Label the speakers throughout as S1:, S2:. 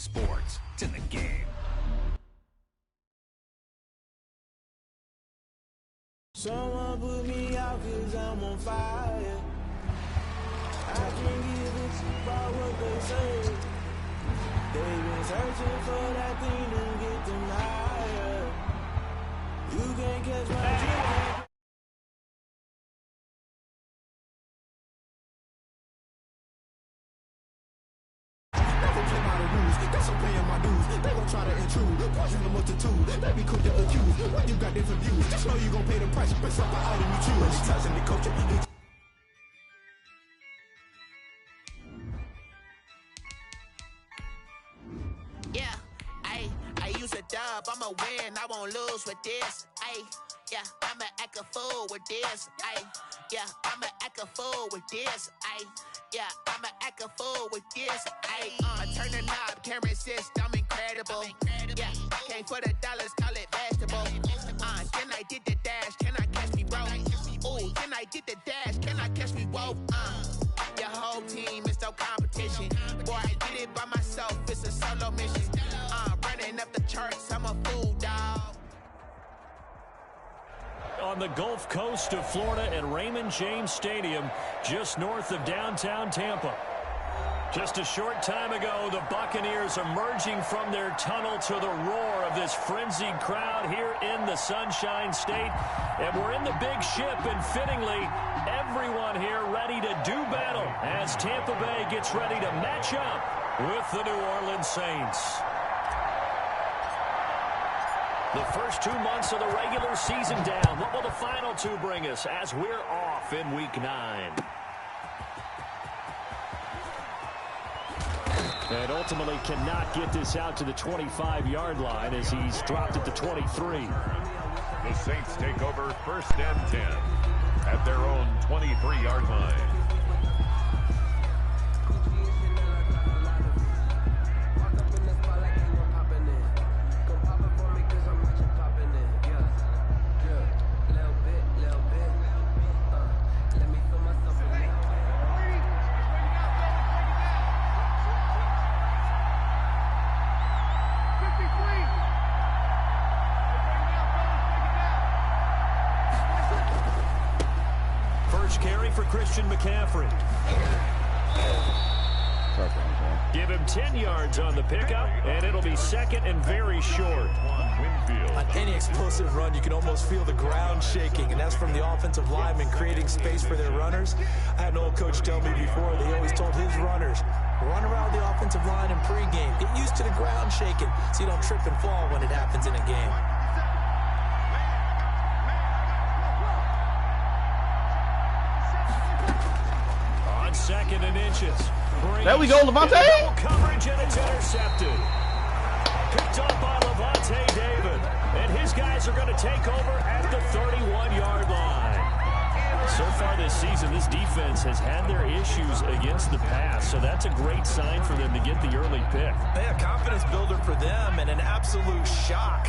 S1: sports. It's in the game.
S2: Someone put me out 'cause I'm on fire. I can't give a shit about what they say. They've been searching for that thing to get them higher. You can't catch my drift.
S3: Never play by the rules, that's I'm paying my dues. They gon' try to intrude, poison the multitude. They be quick to accuse, when you got different views. Just know you gon' pay the price, based off the item you choose. Advertising the culture.
S4: Yeah, I use a dub, I'ma win, I won't lose with this. Yeah, I'ma act a fool with this. Yeah, I'ma act a fool with this. Yeah, I'ma act a fool with this. I turn the knob, can't resist, I'm incredible. Yeah, came for the dollars, call it vegetable. Then I did the dash, can I catch me, bro? Ooh, then I did the dash, can I catch me, whoa? Your whole team is no competition. Boy, I did it by myself, it's a solo mission. Running up the charts, I'm a fool, dog.
S5: On the Gulf Coast of Florida at Raymond James Stadium, just north of downtown Tampa. Just a short time ago, the Buccaneers emerging from their tunnel to the roar of this frenzied crowd here in the Sunshine State. And we're in the big ship, and fittingly, everyone here ready to do battle as Tampa Bay gets ready to match up with the New Orleans Saints. The first 2 months of the regular season down. What will the final two bring us as we're off in Week 9? And ultimately cannot get this out to the 25-yard line as he's dropped at the 23.
S6: The Saints take over 1st and 10 at their own 23-yard line.
S5: McCaffrey. Give him 10 yards on the pickup, and it'll be second and very short.
S7: On any explosive run, you can almost feel the ground shaking, and that's from the offensive linemen creating space for their runners. I had an old coach tell me before, they always told his runners, run around the offensive line in pregame. Get used to the ground shaking so you don't trip and fall when it happens in a game.
S5: Second and inches.
S8: There we go, Levante.
S5: Coverage, and it's intercepted. Picked up by Levante David. And his guys are going to take over at the 31-yard line. So far this season, this defense has had their issues against the pass. So that's a great sign for them to get the early pick.
S7: Yeah, confidence builder for them and an absolute shock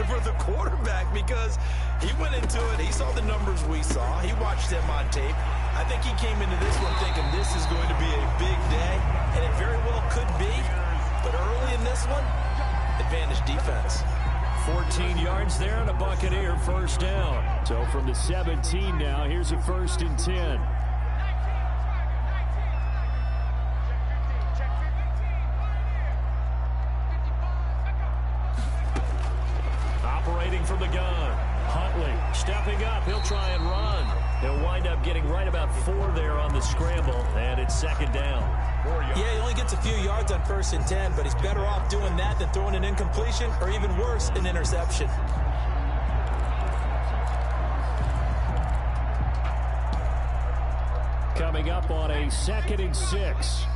S7: for the quarterback because he went into it. He saw the numbers we saw. He watched them on tape. I think he came into this one thinking this is going to be a big day, and it very well could be. But early in this one, advantage defense.
S5: 14 yards there and a Buccaneer first down. So from the 17 now, here's a 1st and 10. Operating from the gun. Huntley stepping up. He'll try and run. He'll wind up getting right about 4 there on the scramble, and it's second down.
S7: Yeah, he only gets a few yards on 1st and 10, but he's better off doing that than throwing an incompletion or even worse, an interception.
S5: Coming up on a 2nd and 6.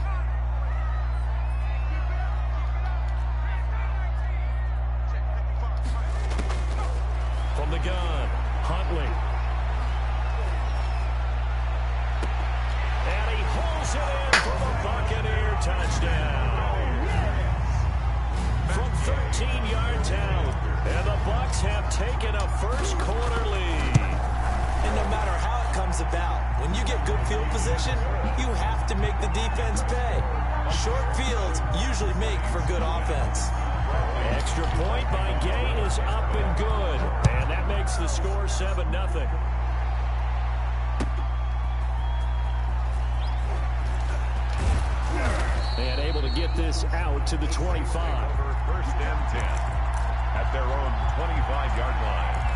S5: From the gun, Huntley. And he holds it in for the Buccaneer touchdown. From 13 yards out, and the Bucs have taken a first quarter lead.
S7: And no matter how it comes about, when you get good field position, you have to make the defense pay. Short fields usually make for good offense.
S5: Extra point by Gay is up and good. And that makes the score 7-0. And able to get this out to the 25.
S6: First and 10 at their own 25-yard line.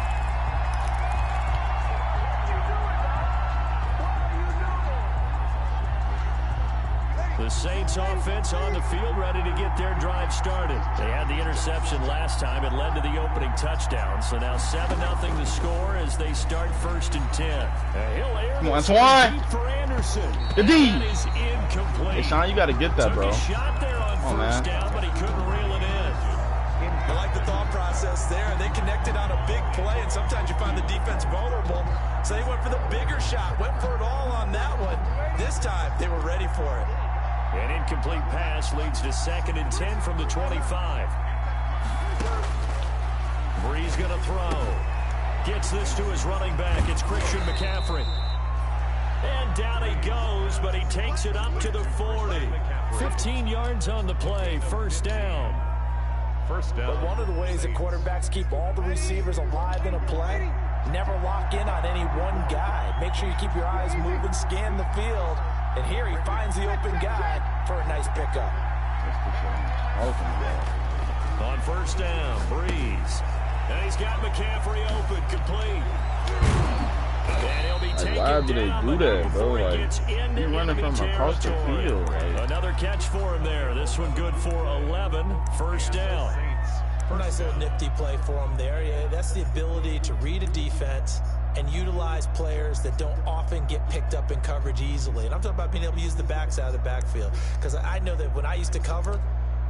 S5: The Saints offense on the field, ready to get their drive started. They had the interception last time. It led to the opening touchdown. So now 7-0 the score as they start first and 10. He'll air
S8: Come on, Swan.
S5: for Anderson.
S8: The D.
S5: That is incomplete.
S8: Hey, Sean, you got to get that, bro.
S5: Took a shot there on first down, but he couldn't reel it in.
S7: I like the thought process there. They connected on a big play, and sometimes you find the defense vulnerable. So they went for the bigger shot, went for it all on that one. This time, they were ready for it.
S5: An incomplete pass leads to 2nd and 10 from the 25. Breeze going to throw. Gets this to his running back. It's Christian McCaffrey. And down he goes, but he takes it up to the 40. 15 yards on the play. First down.
S6: First down.
S7: But one of the ways that quarterbacks keep all the receivers alive in a play, never lock in on any one guy. Make sure you keep your eyes moving, scan the field. And here he finds the open guy for a nice pickup.
S5: On first down, Breeze. And he's got McCaffrey open, complete. And he'll be taken
S8: Why do they
S5: down
S8: do that, bro?
S5: before he
S8: Like,
S5: gets into
S8: he's running
S5: enemy
S8: from across the
S5: territory.
S8: field. Like.
S5: Another catch for him there. This one good for 11. First down.
S7: A nice little nifty play for him there. Yeah, that's the ability to read a defense and utilize players that don't often get picked up in coverage easily. And I'm talking about being able to use the backs out of the backfield. Because I know that when I used to cover,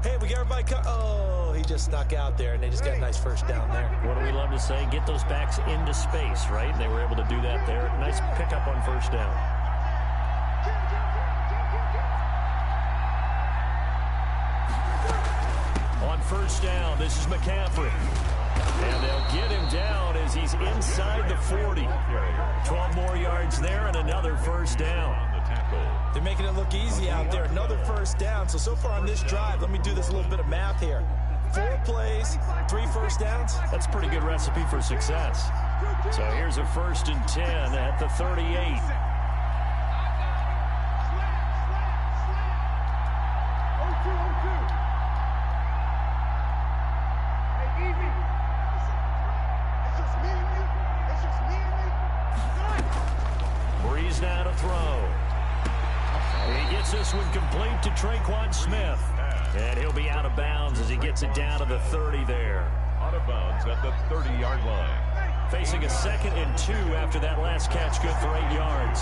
S7: hey, we got everybody oh, he just snuck out there, and they just got a nice first down there.
S5: What do we love to say? Get those backs into space, right? And they were able to do that there. Nice pickup on first down. On first down, this is McCaffrey. And they'll get him down as he's inside the 40. 12 more yards there and another first down.
S7: They're making it look easy out there. Another first down. So far on this drive, let me do this little bit of math here. 4 plays, 3 first downs.
S5: That's a pretty good recipe for success. So here's a first and 10 at the 38. Breeze now to throw. He gets this one complete to Traquan Smith. And he'll be out of bounds as he gets it down to the 30 there.
S6: Out of bounds at the 30-yard line.
S5: Facing a 2nd and 2 after that last catch, good for 8 yards.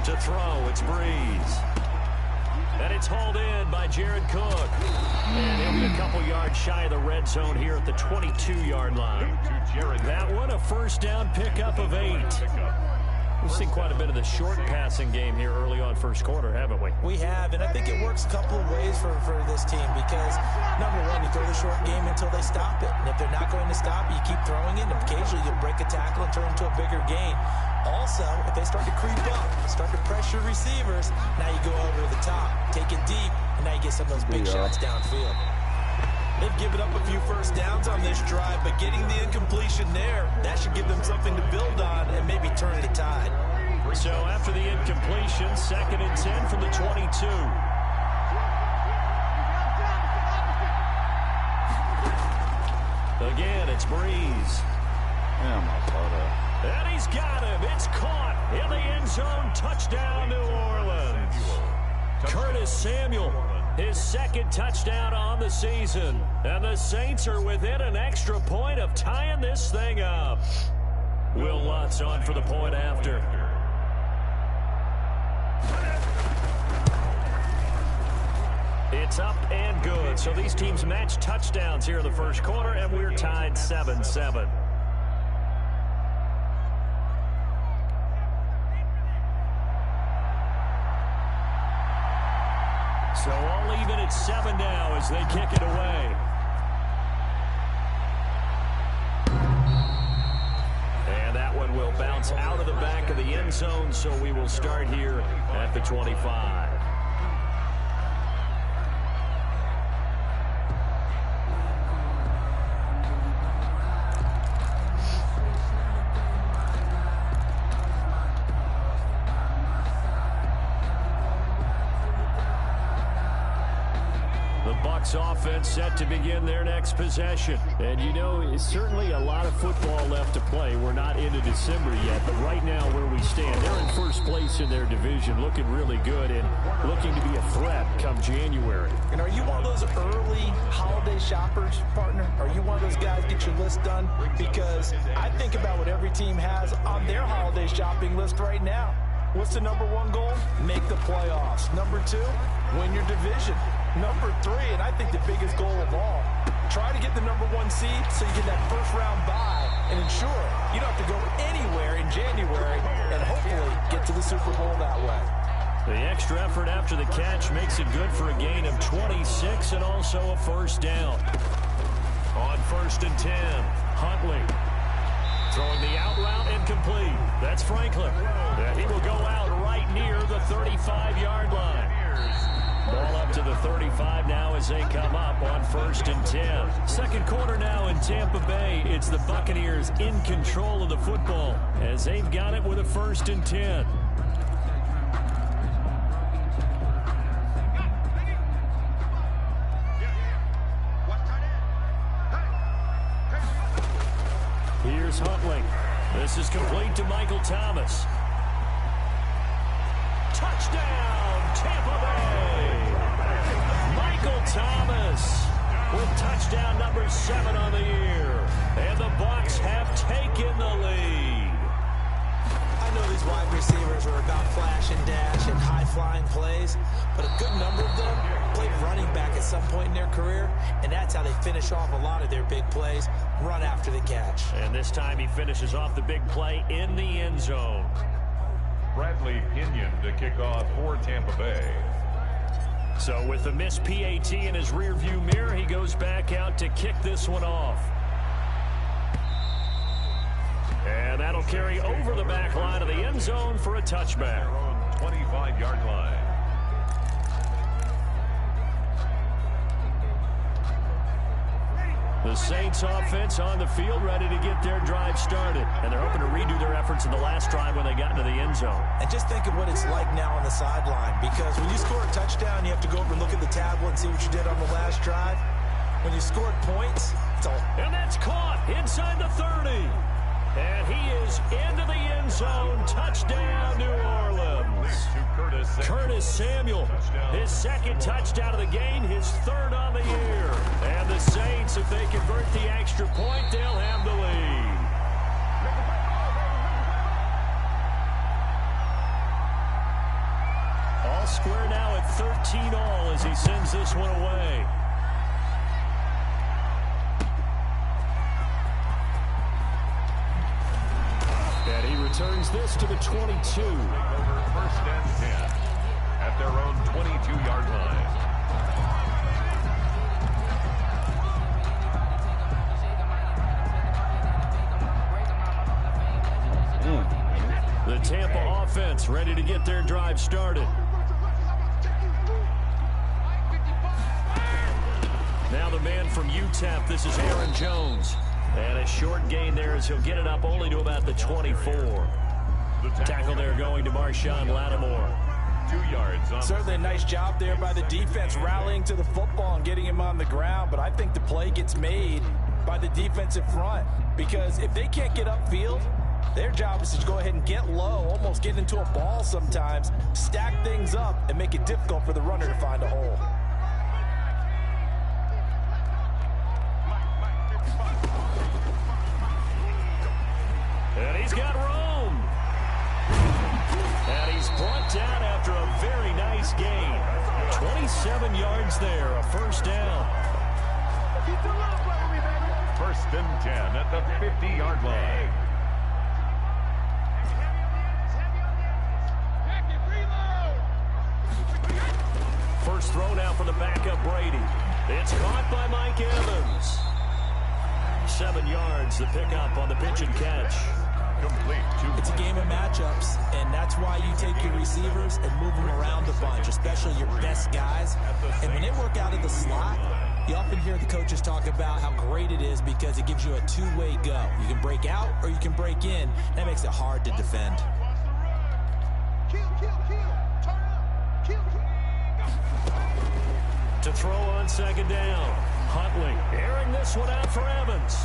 S5: To throw, it's Breeze. And it's hauled in by Jared Cook. And he'll be a couple yards shy of the red zone here at the 22-yard line. That one, a first down pickup of 8. We've seen quite a bit of the short passing game here early on first quarter, haven't we?
S7: We have, and I think it works a couple of ways for this team because, number one, you throw the short game until they stop it. And if they're not going to stop it, you keep throwing it, and occasionally you'll break a tackle and turn into a bigger gain. Also, if they start to creep up, start to pressure receivers, now you go over the top, take it deep, and now you get some of those big shots downfield. They've given up a few first downs on this drive, but getting the incompletion there, that should give them something to build on and maybe turn the tide.
S5: So after the incompletion, 2nd and 10 from the 22. Again, it's Breeze.
S8: Damn, I saw that.
S5: And he's got him. It's caught in the end zone. Touchdown, New Orleans. Curtis Samuel, his 2nd touchdown on the season. And the Saints are within an extra point of tying this thing up. Will Lutz on for the point after. It's up and good. So these teams match touchdowns here in the first quarter, and we're tied 7-7. So all even at 7 now as they kick it away. offense out of the back of the end zone, so we will start here at the 25. Offense set to begin their next possession. And you know, it's certainly a lot of football left to play. We're not into December yet, but right now where we stand, they're in first place in their division, looking really good and looking to be a threat come January.
S7: And are you one of those early holiday shoppers, partner? Are you one of those guys get your list done? Because I think about what every team has on their holiday shopping list right now. What's the number one goal? Make the playoffs. Number two, win your division. Number three, and I think the biggest goal of all, try to get the number one seed so you get that first round bye and ensure you don't have to go anywhere in January and hopefully get to the Super Bowl that way.
S5: The extra effort after the catch makes it good for a gain of 26 and also a first down. On 1st and 10, Huntley throwing the out route incomplete. That's Franklin. He will go out right near the 35-yard line. Ball up to the 35 now as they come up on 1st and 10. Second quarter now in Tampa Bay. It's the Buccaneers in control of the football as they've got it with a 1st and 10. Here's Huntley. This is complete to Michael Thomas. Touchdown, Tampa Bay! Michael Thomas with touchdown number 7 on the year. And the Bucs have taken the lead.
S7: I know these wide receivers are about flash and dash and high-flying plays, but a good number of them played running back at some point in their career, and that's how they finish off a lot of their big plays, run after the catch.
S5: And this time he finishes off the big play in the end zone.
S6: Bradley Pinion to kick off for Tampa Bay.
S5: So with the missed PAT in his rearview mirror, he goes back out to kick this one off. And that'll carry over the back line of the end zone for a touchback.
S6: 25-yard line.
S5: The Saints offense on the field ready to get their drive started. And they're hoping to redo their efforts in the last drive when they got into the end zone.
S7: And just think of what it's like now on the sideline, because when you score a touchdown, you have to go over and look at the tablet and see what you did on the last drive. When you scored points, it's all.
S5: And that's caught inside the 30. And he is into the end zone. Touchdown, New Orleans. Curtis Samuel, his second touchdown of the game, his third on the year. And the Saints, if they convert the extra point, they'll have the lead. All square now at 13-all as he sends this one away. And he returns this to the 22.
S6: Over 1st and 10 at their own 22-yard line.
S5: The Tampa offense ready to get their drive started. Now the man from UTEP, this is Aaron Jones. And a short gain there as he'll get it up only to about the 24. Tackle there going to Marshawn Lattimore.
S6: 2 yards.
S7: Certainly a nice job there by the defense rallying to the football and getting him on the ground, but I think the play gets made by the defensive front, because if they can't get upfield, their job is to go ahead and get low, almost get into a ball sometimes, stack things up, and make it difficult for the runner to find a hole.
S5: And he's got room. And he's brought down after a very nice gain. 27 yards there, a first down.
S6: 1st and 10 at the 50-yard line.
S5: First throw now for the backup Brady. It's caught by Mike Evans. 7 yards, the pickup on the pitch and catch.
S7: It's a game of matchups, and that's why you take your receivers and move them around a bunch, especially your best guys. And when they work out of the slot, you often hear the coaches talk about how great it is because it gives you a two-way go. You can break out or you can break in. That makes it hard to defend.
S5: To throw on second down. Huntley airing this one out for Evans.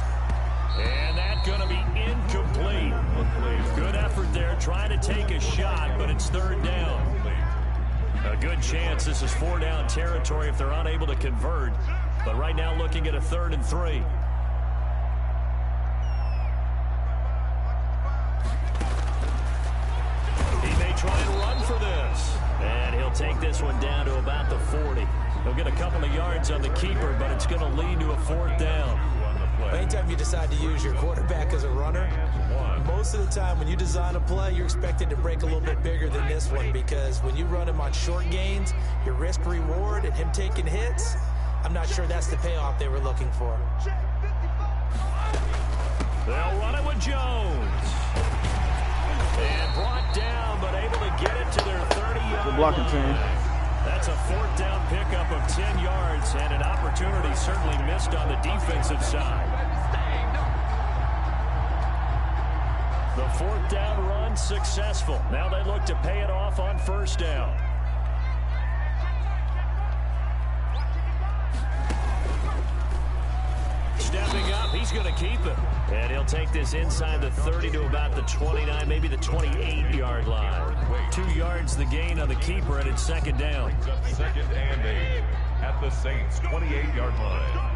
S5: And that's going to be incomplete. Good effort there trying to take a shot, but it's third down. A good chance this is 4-down territory if they're unable to convert. But right now looking at a 3rd and 3. He may try and run for this. And he'll take this one down to about the 40. He'll get a couple of yards on the keeper, but it's going to lead to a 4th down.
S7: Anytime you decide to use your quarterback as a runner, most of the time when you design a play, you're expected to break a little bit bigger than this one because when you run him on short gains, your risk-reward and him taking hits, I'm not sure that's the payoff they were looking for.
S5: They'll run it with Jones. And brought down, but able to get it to their 30-yard
S8: blocking
S5: line.
S8: team.
S5: That's a 4th down pickup of 10 yards and an opportunity certainly missed on the defensive side. The 4th down run successful. Now they look to pay it off on 1st down. Stepping up, he's going to keep it. And he'll take this inside the 30 to about the 29, maybe the 28-yard line. 2 yards the gain on the keeper, and it's 2nd down.
S6: 2nd and 8 at the Saints' 28-yard line.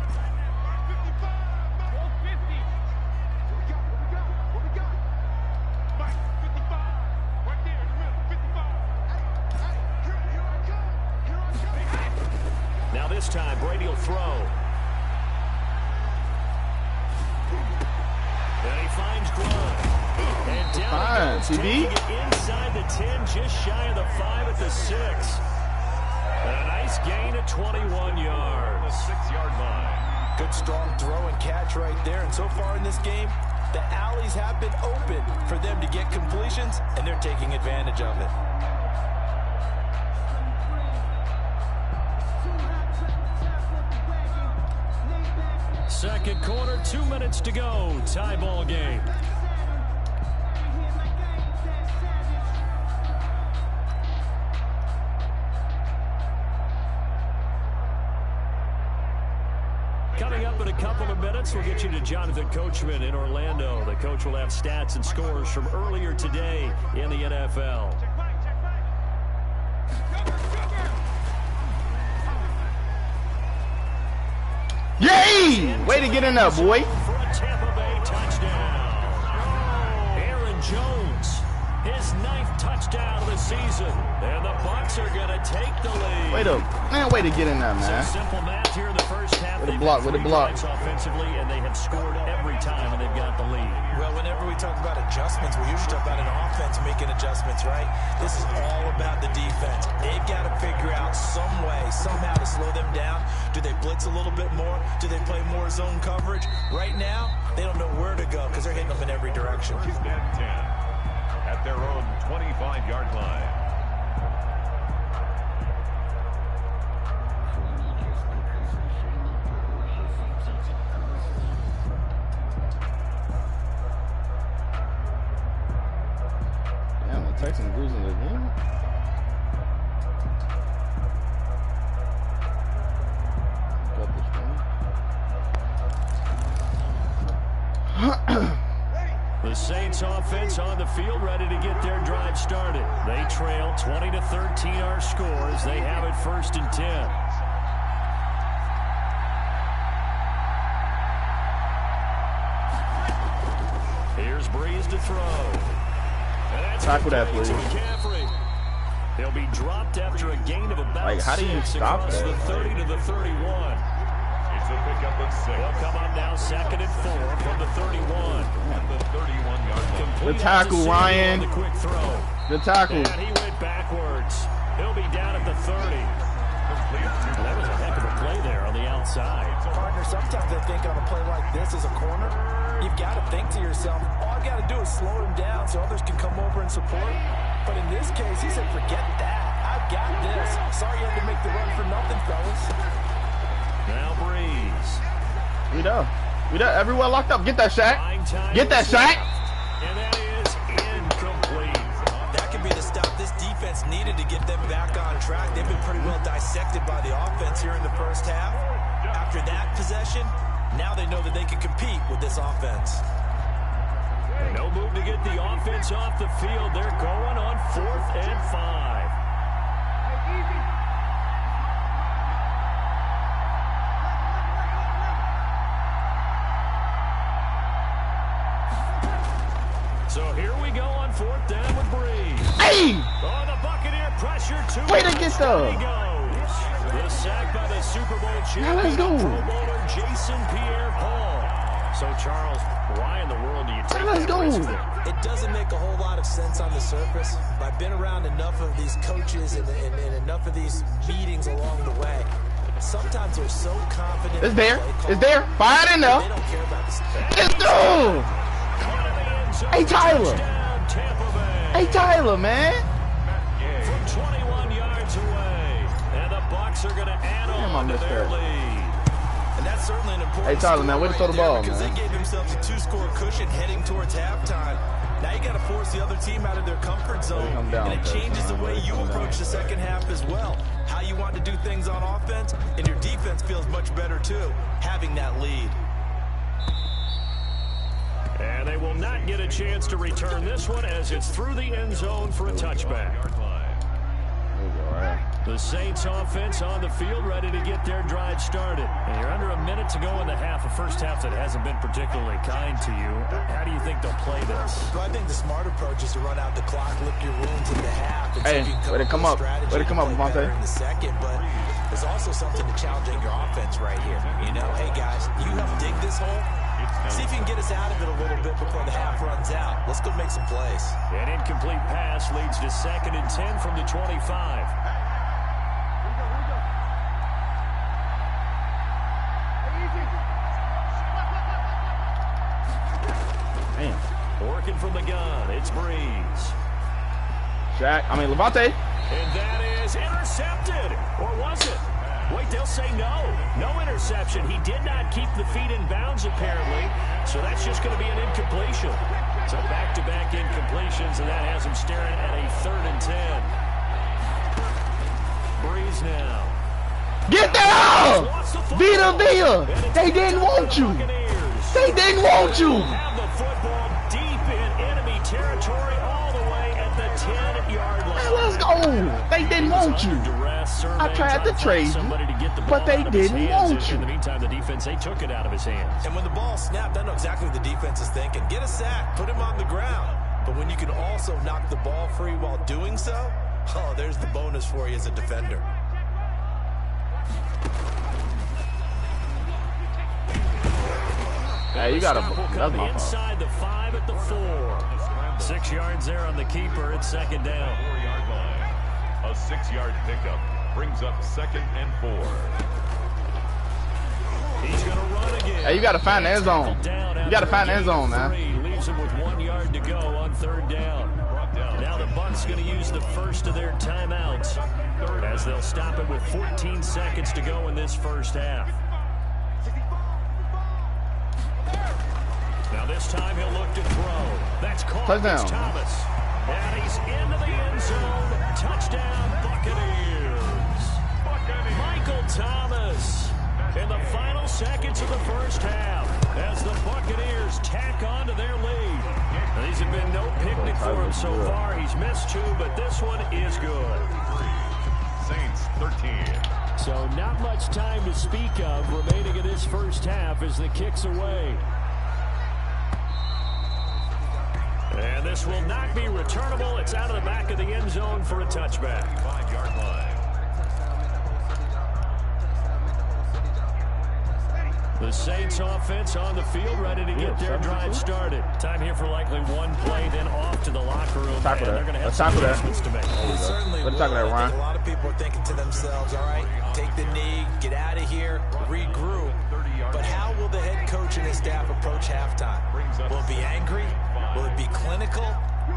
S5: Now this time, Brady will throw. And he finds Grunt. And down he goes, taking it inside the 10, just shy of the 5 at the 6. And a nice gain of 21 yards.
S6: The 6-yard line.
S7: Good strong throw and catch right there. And so far in this game, the alleys have been open for them to get completions, and they're taking advantage of it.
S5: Second quarter, 2 minutes to go. Tie ball game. Coming up in a couple of minutes, we'll get you to Jonathan Coachman in Orlando. The coach will have stats and scores from earlier today in the NFL.
S8: Yay! Way to get in there, boy.
S5: For a Tampa Bay touchdown. Aaron Jones, his 9th touchdown of the season. And the Bucs are going to take the lead.
S8: Way to get in there, man.
S5: Some simple math here in the first half.
S8: With a block, with a block.
S5: Offensively, and they have scored every time, and they've got the lead.
S7: Well, whenever we talk about adjustments, we usually talk about an offense making adjustments, right? This is all about the defense. They've got to figure out some way, somehow to slow them down. Do they blitz a little bit more? Do they play more zone coverage? Right now, they don't know where to go because they're hitting them in every direction.
S6: 10 at their own 25-yard line.
S8: Texans losing the game. Got this one.
S5: The Saints offense on the field ready to get their drive started. They trail 20-13 our scores. They have it 1st and 10. Here's Breeze to throw.
S8: Tackle that, please.
S5: He'll be dropped after a gain of about
S8: how do you
S5: 6
S8: stop
S5: across
S8: that?
S5: the 30 to the 31.
S6: It's a pickup of 6.
S5: They'll come up now 2nd and 4 from the 31.
S6: At the 31-yard line.
S8: Good tackle, Ryan.
S5: The quick throw.
S8: Good tackle.
S5: And he went backwards. He'll be down at the 30. That was a heck of a play there on the outside. outside.
S7: Partner, sometimes I think on a play like this as a corner, you've got to think to yourself, all I've got to do is slow him down so others can come over and support. But in this case, he said, forget that. I've got this. Sorry you had to make the run for nothing, fellas.
S5: Now Breeze.
S8: We done. Everywhere locked up. Get that Shaq. Get that Shaq.
S5: And that is incomplete.
S7: That could be the stop this defense needed to get them back on track. They've been pretty well dissected by the offense here in the first half. After that possession, now they know that they can compete with this offense.
S5: No move to get the offense off the field. They're going on 4th and 5. So here we go on 4th down with Breeze.
S8: Hey!
S5: Oh, the Buccaneer pressure to
S8: Way to get the.
S5: he goes. The sack by the Super Bowl
S8: Yeah, let's
S5: champion
S8: go.
S5: Pro Bowler Jason Pierre-Paul. So Charles, why in the world do you take
S8: Let's
S5: that
S8: go.
S5: risk there?
S7: It doesn't make a whole lot of sense on the surface, but I've been around enough of these coaches and enough of these meetings along the way. Sometimes they're so confident.
S8: It's there. It's there. Fire it in there.
S7: They don't care about this.
S8: Let's go. Hey, Tyler. Hey, Tyler, man.
S5: From 21 yards away. And the Bucs are going to add on to their lead.
S7: And that's certainly an important
S8: Hey, Tyler, man, way to throw the ball,
S7: because
S8: man.
S7: they gave themselves a 2-score cushion heading towards halftime. Now you got to force the other team out of their comfort zone,
S8: come down,
S7: and it changes the way you approach the second half as well. How you want to do things on offense, and your defense feels much better too, having that lead.
S5: And they will not get a chance to return this one as it's through the end zone for a touchback. The Saints offense on the field ready to get their drive started. And you're under a minute to go in the half, a first half that hasn't been particularly kind to you. How do you think they'll play this?
S7: Well, I think the smart approach is to run out the clock, lick your wounds in the half. And
S8: Hey,
S7: see if you can
S8: way to come up. Way to come up, Devontae.
S7: in the second, but there's also something to challenging your offense right here. You know, hey guys, you help dig this hole. See if you can get us out of it a little bit before the half runs out. Let's go make some plays.
S5: An incomplete pass leads to 2nd and 10 from the 25.
S8: Man.
S5: Working from the gun, it's Breeze.
S8: Levante.
S5: And that is intercepted. Or was it? Wait, they'll say no. No interception. He did not keep the feet in bounds, apparently. So that's just going to be an incompletion. So back-to-back incompletions, and that has him staring at a 3rd and 10. Breeze now.
S8: Get that out! Vita! They didn't want you. They didn't want you.
S5: Have the football deep in enemy territory all the way at the 10-yard line.
S8: Man, let's go. They didn't want you. I tried to trade you, but they didn't want you.
S5: In the meantime, the defense, they took it out of his hands.
S7: And when the ball snapped, I know exactly what the defense is thinking. Get a sack, put him on the ground. But when you can also knock the ball free while doing so, oh, there's the bonus for you as a defender.
S8: Hey, you got to. That's my fault.
S5: Inside the 5 at the 4. 6 yards there on the keeper. It's 2nd down.
S6: 4-yard line. A 6-yard pickup brings up 2nd and 4.
S5: He's going to run again.
S8: Hey, you got to find the end zone. You got to find the end zone, man.
S5: Leaves him with 1 yard to go on 3rd down. Now the Bucs going to use the first of their timeouts as they'll stop it with 14 seconds to go in this first half. Now this time he'll look to throw. That's caught.
S8: Touchdown.
S5: Thomas. And he's into the end zone. Touchdown, Buccaneers. Michael Thomas in the final seconds of the first half as the Buccaneers tack on to their lead. Now, these have been no picnic for him so far. He's missed 2, but this one is good.
S6: Saints 13.
S5: So not much time to speak of remaining in this first half as the kick's away. And this will not be returnable. It's out of the back of the end zone for a touchback.
S6: 5-yard line.
S5: The Saints offense on the field ready to get their drive started. Time here for likely one play, then off to the locker room.
S8: Tackle
S5: and
S8: that.
S5: they're going to have
S8: Let's
S5: some
S8: tackle that.
S5: adjustments to make.
S8: Let's tackle that, Ryan.
S7: think people are thinking to themselves, all right, take the knee, get out of here, regroup. But how will the head coach and his staff approach halftime? Will it be angry? Will it be clinical?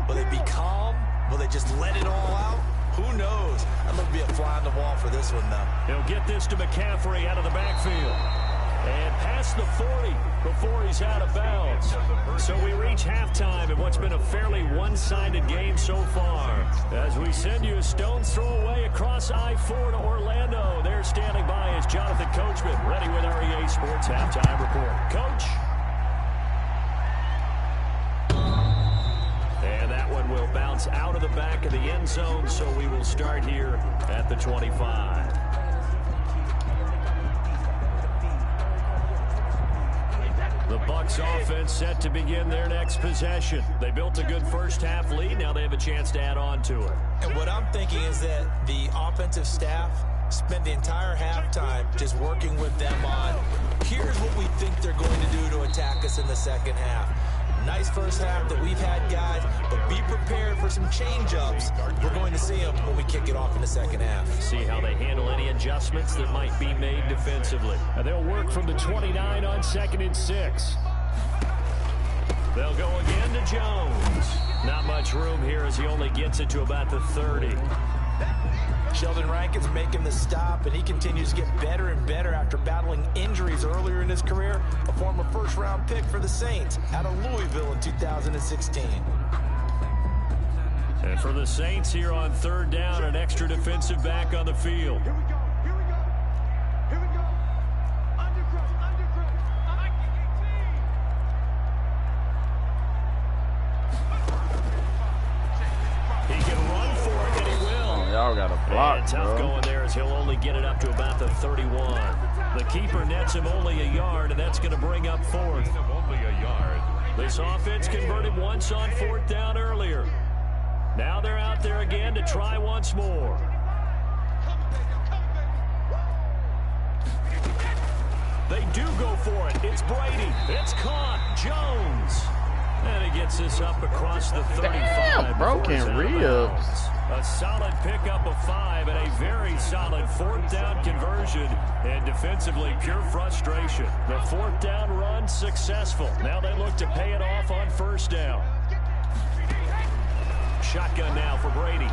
S7: Will it be calm? Will they just let it all out? Who knows? I'd love to be a fly on the wall for this one, though.
S5: He'll get this to McCaffrey out of the backfield. And past the 40 before he's out of bounds. So we reach halftime in what's been a fairly one-sided game so far. As we send you a stone's throw away across I-4 to Orlando. There standing by is Jonathan Coachman, ready with our EA Sports Halftime Report. Coach. And that one will bounce out of the back of the end zone, so we will start here at the 25. The Bucs offense set to begin their next possession. They built a good first-half lead. Now they have a chance to add on to it.
S7: And what I'm thinking is that the offensive staff spent the entire halftime just working with them on, here's what we think they're going to do to attack us in the second half. Nice first half that we've had, guys, but be prepared for some change-ups. We're going to see them when we kick it off in the second half.
S5: See how they handle any adjustments that might be made defensively. And they'll work from the 29 on 2nd and 6. They'll go again to Jones. Not much room here as he only gets it to about the 30.
S7: Sheldon Rankin's making the stop, and he continues to get better and better after battling injuries earlier in his career. A former first-round pick for the Saints out of Louisville in 2016.
S5: And for the Saints here on 3rd down, an extra defensive back on the field.
S3: Here we go.
S5: He can run for it, and he will.
S8: Y'all got a block,
S5: and tough going there as he'll only get it up to about the 31. The keeper nets him only a yard, and that's going to bring up 4th.
S6: Only a yard.
S5: This offense converted once on 4th down earlier. Now they're out there again to try once more. They do go for it. It's Brady. It's caught. Jones. And he gets this up across the 35.
S8: Damn, broken ribs.
S5: A solid pickup of 5 and a very solid 4th down conversion. And defensively, pure frustration. The 4th down run successful. Now they look to pay it off on 1st down. Shotgun now for Brady.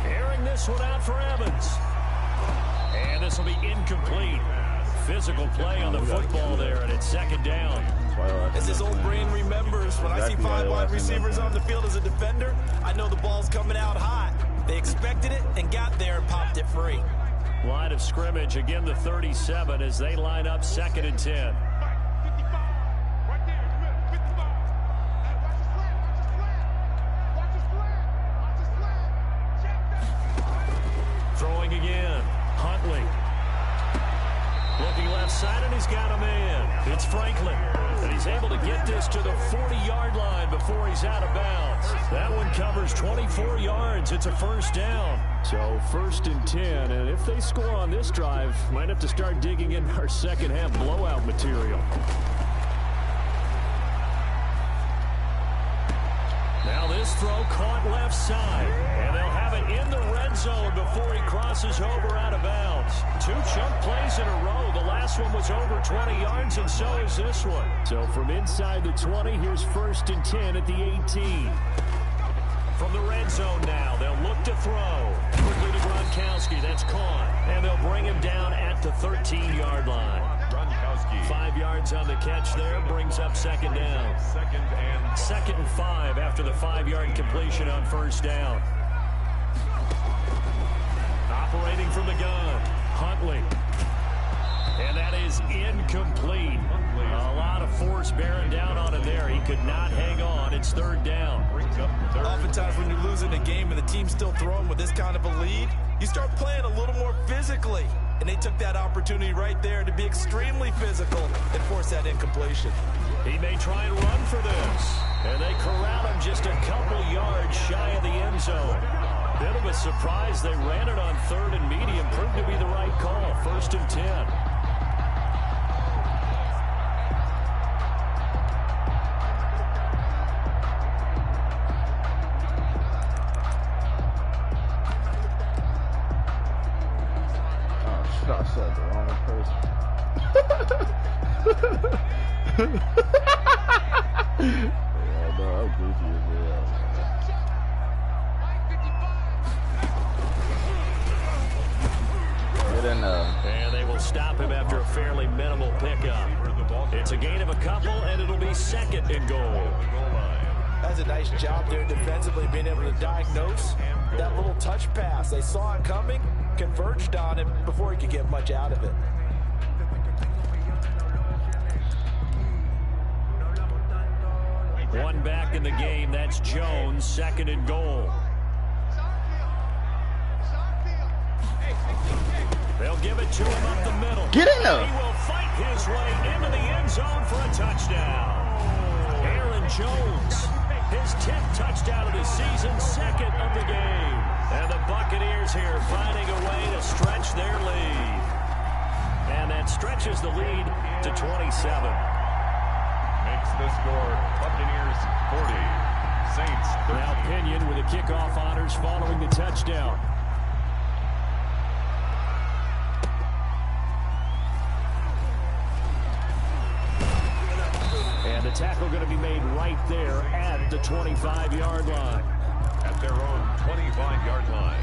S5: Airing this one out for Evans. And this will be incomplete. Physical play on the football there, and it's 2nd down.
S7: As his old brain remembers, when I see 5 wide receivers on the field as a defender, I know the ball's coming out hot. They expected it and got there and popped it free.
S5: Line of scrimmage, again the 37 as they line up 2nd and 10. Throwing again, Huntley. Looking left side, and he's got a man. It's Franklin. And he's able to get this to the 40-yard line before he's out of bounds. That one covers 24 yards. It's a 1st down. So 1st and 10. And if they score on this drive, might have to start digging in our second half blowout material. Now this throw caught left side. And they'll have it in the red zone before he crosses over out of bounds. 2 chunk plays in a row. The last one was over 20 yards, and so is this one. So from inside the 20, here's 1st and 10 at the 18. From the red zone now, they'll look to throw. Quickly to Gronkowski. That's caught. And they'll bring him down at the 13-yard line. 5 yards on the catch there, brings up 2nd down. 2nd and 5 after the 5-yard completion on 1st down. Operating from the gun, Huntley. And that is incomplete. A lot of force bearing down on him there. He could not hang on. It's 3rd down.
S7: Oftentimes when you're losing a game and the team's still throwing with this kind of a lead, you start playing a little more physically. And they took that opportunity right there to be extremely physical and force that incompletion.
S5: He may try and run for this. And they corral him just a couple yards shy of the end zone. Bit of a surprise. They ran it on 3rd and medium. Proved to be the right call. 1st and 10.
S8: I said the wrong person. Yeah, no, I'm goofy as hell. Get in there.
S5: And they will stop him after a fairly minimal pickup. It's a gain of a couple, and it'll be second and goal.
S7: That's a nice job there defensively, being able to diagnose that little touch pass. They saw it coming, converged on it before he could get much out of it.
S5: One back in the game. That's Jones, second and goal. They'll give it to him up the middle.
S8: Get in there.
S5: He will fight his way into the end zone for a touchdown. Aaron Jones, his 10th touchdown of the season, second of the game. And the Buccaneers here finding a way to stretch their lead. And that stretches the lead to 27.
S6: Makes the score Buccaneers 40, Saints 13.
S5: Now Pinion with the kickoff honors following the touchdown. And the tackle going to be made right there at the 25-yard line.
S6: At their own 25-yard line.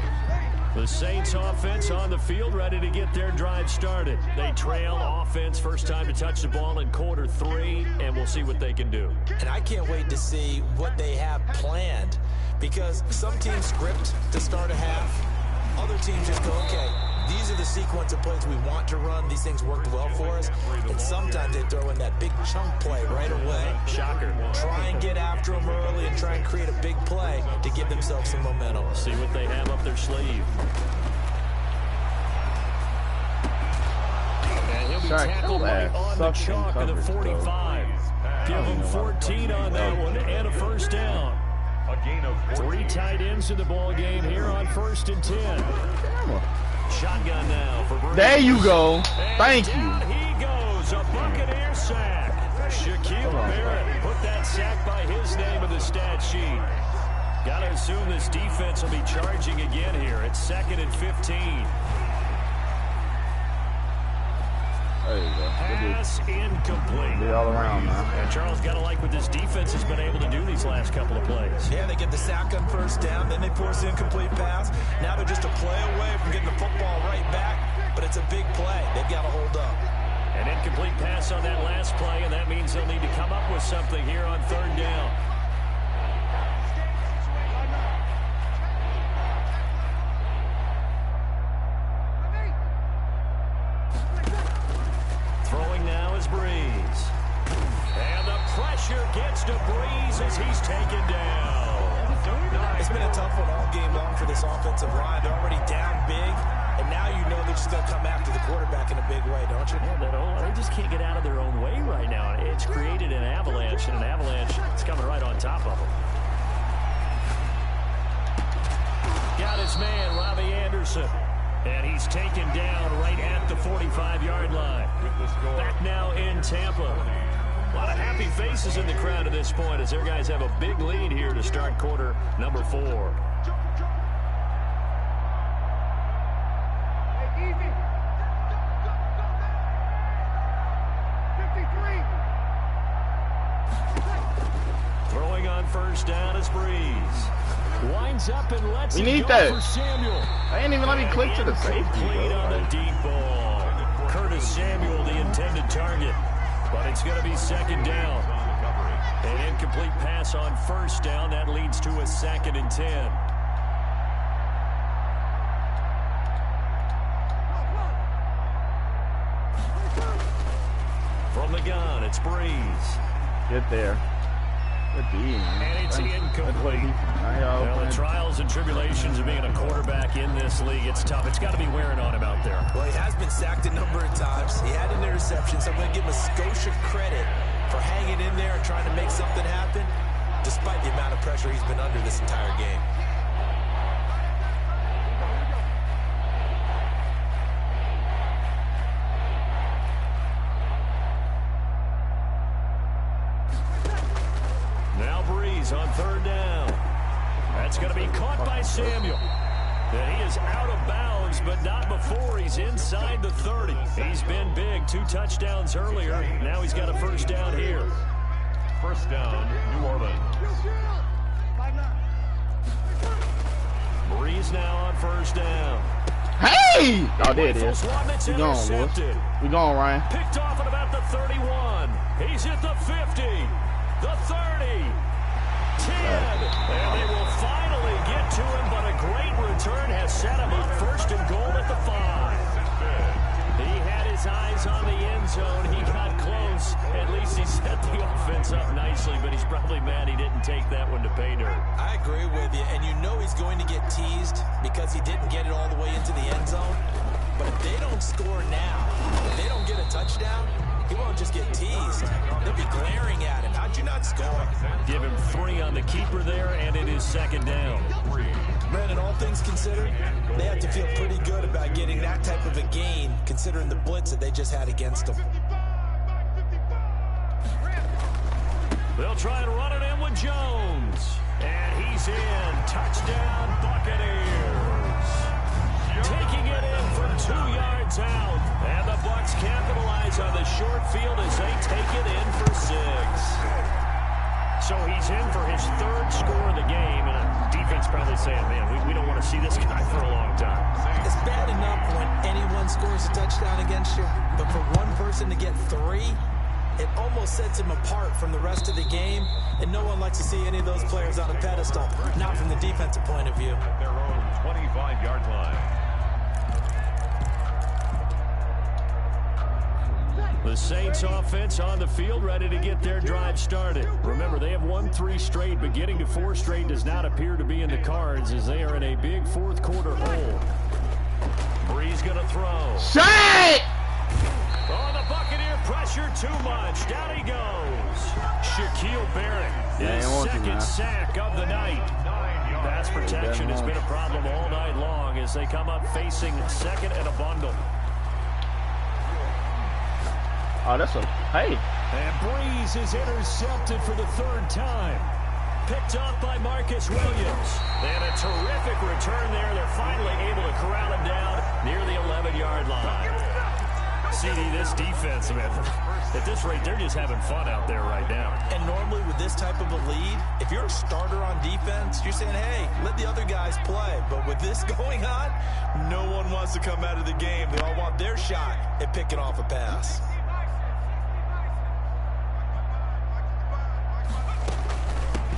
S5: The Saints offense on the field, ready to get their drive started. They trail offense, first time to touch the ball in quarter 3, and we'll see what they can do.
S7: And I can't wait to see what they have planned, because some teams script to start a half. Other teams just go, okay, these are the sequence of plays we want to run. These things worked well for us. And sometimes they throw in that big chunk play right away.
S5: Shocker.
S7: Try and get after them early and try and create a big play to give themselves some momentum.
S5: See what they have up their sleeve. And he'll be tackled right on the chalk of the 45. Give him 14 on that one and a first down.
S6: A gain of
S5: 3 tight ends in the ball game here on 1st and 10. Shotgun now for Brady.
S8: There you go. Thank
S5: Down
S8: you.
S5: he goes, a Buccaneer sack. Shaquille Barrett put that sack by his name in the stat sheet. Got to assume this defense will be charging again here. It's 2nd and 15.
S8: There you go.
S5: Pass incomplete.
S8: Be all around, man.
S5: And Charles, got to like what this defense has been able to do these last couple of plays.
S7: Yeah, they get the sack on first down, then they force the incomplete pass. Now they're just a play away from getting the football right back, but it's a big play. They've got to hold up.
S5: An incomplete pass on that last play, and that means they'll need to come up with something here on 3rd down. Throwing now is Breeze. And the pressure gets to Breeze as he's taken down.
S7: It's been a tough one all game long for this offensive line. They're already down big, and now you know they're just going to come after the quarterback in a big way, don't you?
S5: Yeah, they just can't get out of their own way right now. It's created an avalanche, and an avalanche is coming right on top of them. Got his man, Robbie Anderson. And he's taken down right at the 45-yard line. Back now in Tampa. A lot of happy faces in the crowd at this point as their guys have a big lead here to start quarter number 4. Throwing on first down is Breeze. Winds up and lets
S8: We
S5: it
S8: need
S5: go
S8: that.
S5: for Samuel.
S8: I ain't even let me click to the safety,
S5: Incomplete
S8: bro.
S5: on the deep ball. Curtis Samuel, the intended target. But it's going to be 2nd down. An incomplete pass on first down. That leads to a 2nd and 10. From the gun, it's Breeze.
S8: Get there. Good D, man.
S5: And it's incomplete.
S8: Well,
S5: Well, the trials and tribulations of being a quarterback in this league, it's tough. It's got to be wearing on him out there.
S7: Well, he has been sacked a number of times. He had an interception, so I'm going to give him a Scotia credit for hanging in there and trying to make something happen, despite the amount of pressure he's been under this entire game.
S5: Now Breeze on 3rd down. That's going to be caught by Samuel. And he is out of bounds, but not before he's inside the 30. He's been big. 2 touchdowns earlier. Now he's got a first down here.
S6: First down, New Orleans.
S5: Breeze now on first down.
S8: Hey! Oh, there it is.
S5: We
S8: gone, boys. We gone, Ryan.
S5: Picked off at about the 31. He's at the 50, the 30, 10. And they will finally get to him, but a great return has set him up first and goal at the 5. He had his eyes on the end zone. He got close. At least he set the offense up nicely, but he's probably mad he didn't take that one to pay dirt.
S7: I agree with you, and you know he's going to get teased because he didn't get it all the way into the end zone. But if they don't score now, if they don't get a touchdown, he won't just get teased. They'll be glaring at him. How'd you not score?
S5: Give him 3 on the keeper there, and it is second down.
S7: Brandon, all things considered, they have to feel pretty good about getting that type of a gain, considering the blitz that they just had against them.
S5: They'll try and run it in with Jones. And he's in. Touchdown, Buccaneers. Taking it in for 2 yards out. And the Bucs capitalize on the short field as they take it in for 6. So he's in for his 3rd score of the game. And defense probably saying, man, we don't want to see this guy for a long time.
S7: It's bad enough when anyone scores a touchdown against you. But for one person to get 3, it almost sets him apart from the rest of the game, and no one likes to see any of those players on a pedestal, not from the defensive point of view.
S6: At their own 25-yard line.
S5: The Saints offense on the field, ready to get their drive started. Remember, they have won 3 straight, but getting to 4 straight does not appear to be in the cards as they are in a big 4th quarter hole. Breeze going to throw.
S8: Shit!
S5: Oh, the Buccaneer pressure too much. Down he goes. Shaquille Barrett, his second sack of the night. Pass protection has been a problem all night long as they come up facing second and a bundle.
S8: Oh, that's a, hey.
S5: And Breeze is intercepted for the 3rd time. Picked off by Marcus Williams. And a terrific return there. They're finally able to corral him down near the 11-yard line. CD, this defense, man, at this rate, they're just having fun out there right now.
S7: And normally with this type of a lead, if you're a starter on defense, you're saying, hey, let the other guys play. But with this going on, no one wants to come out of the game. They all want their shot at picking off a pass.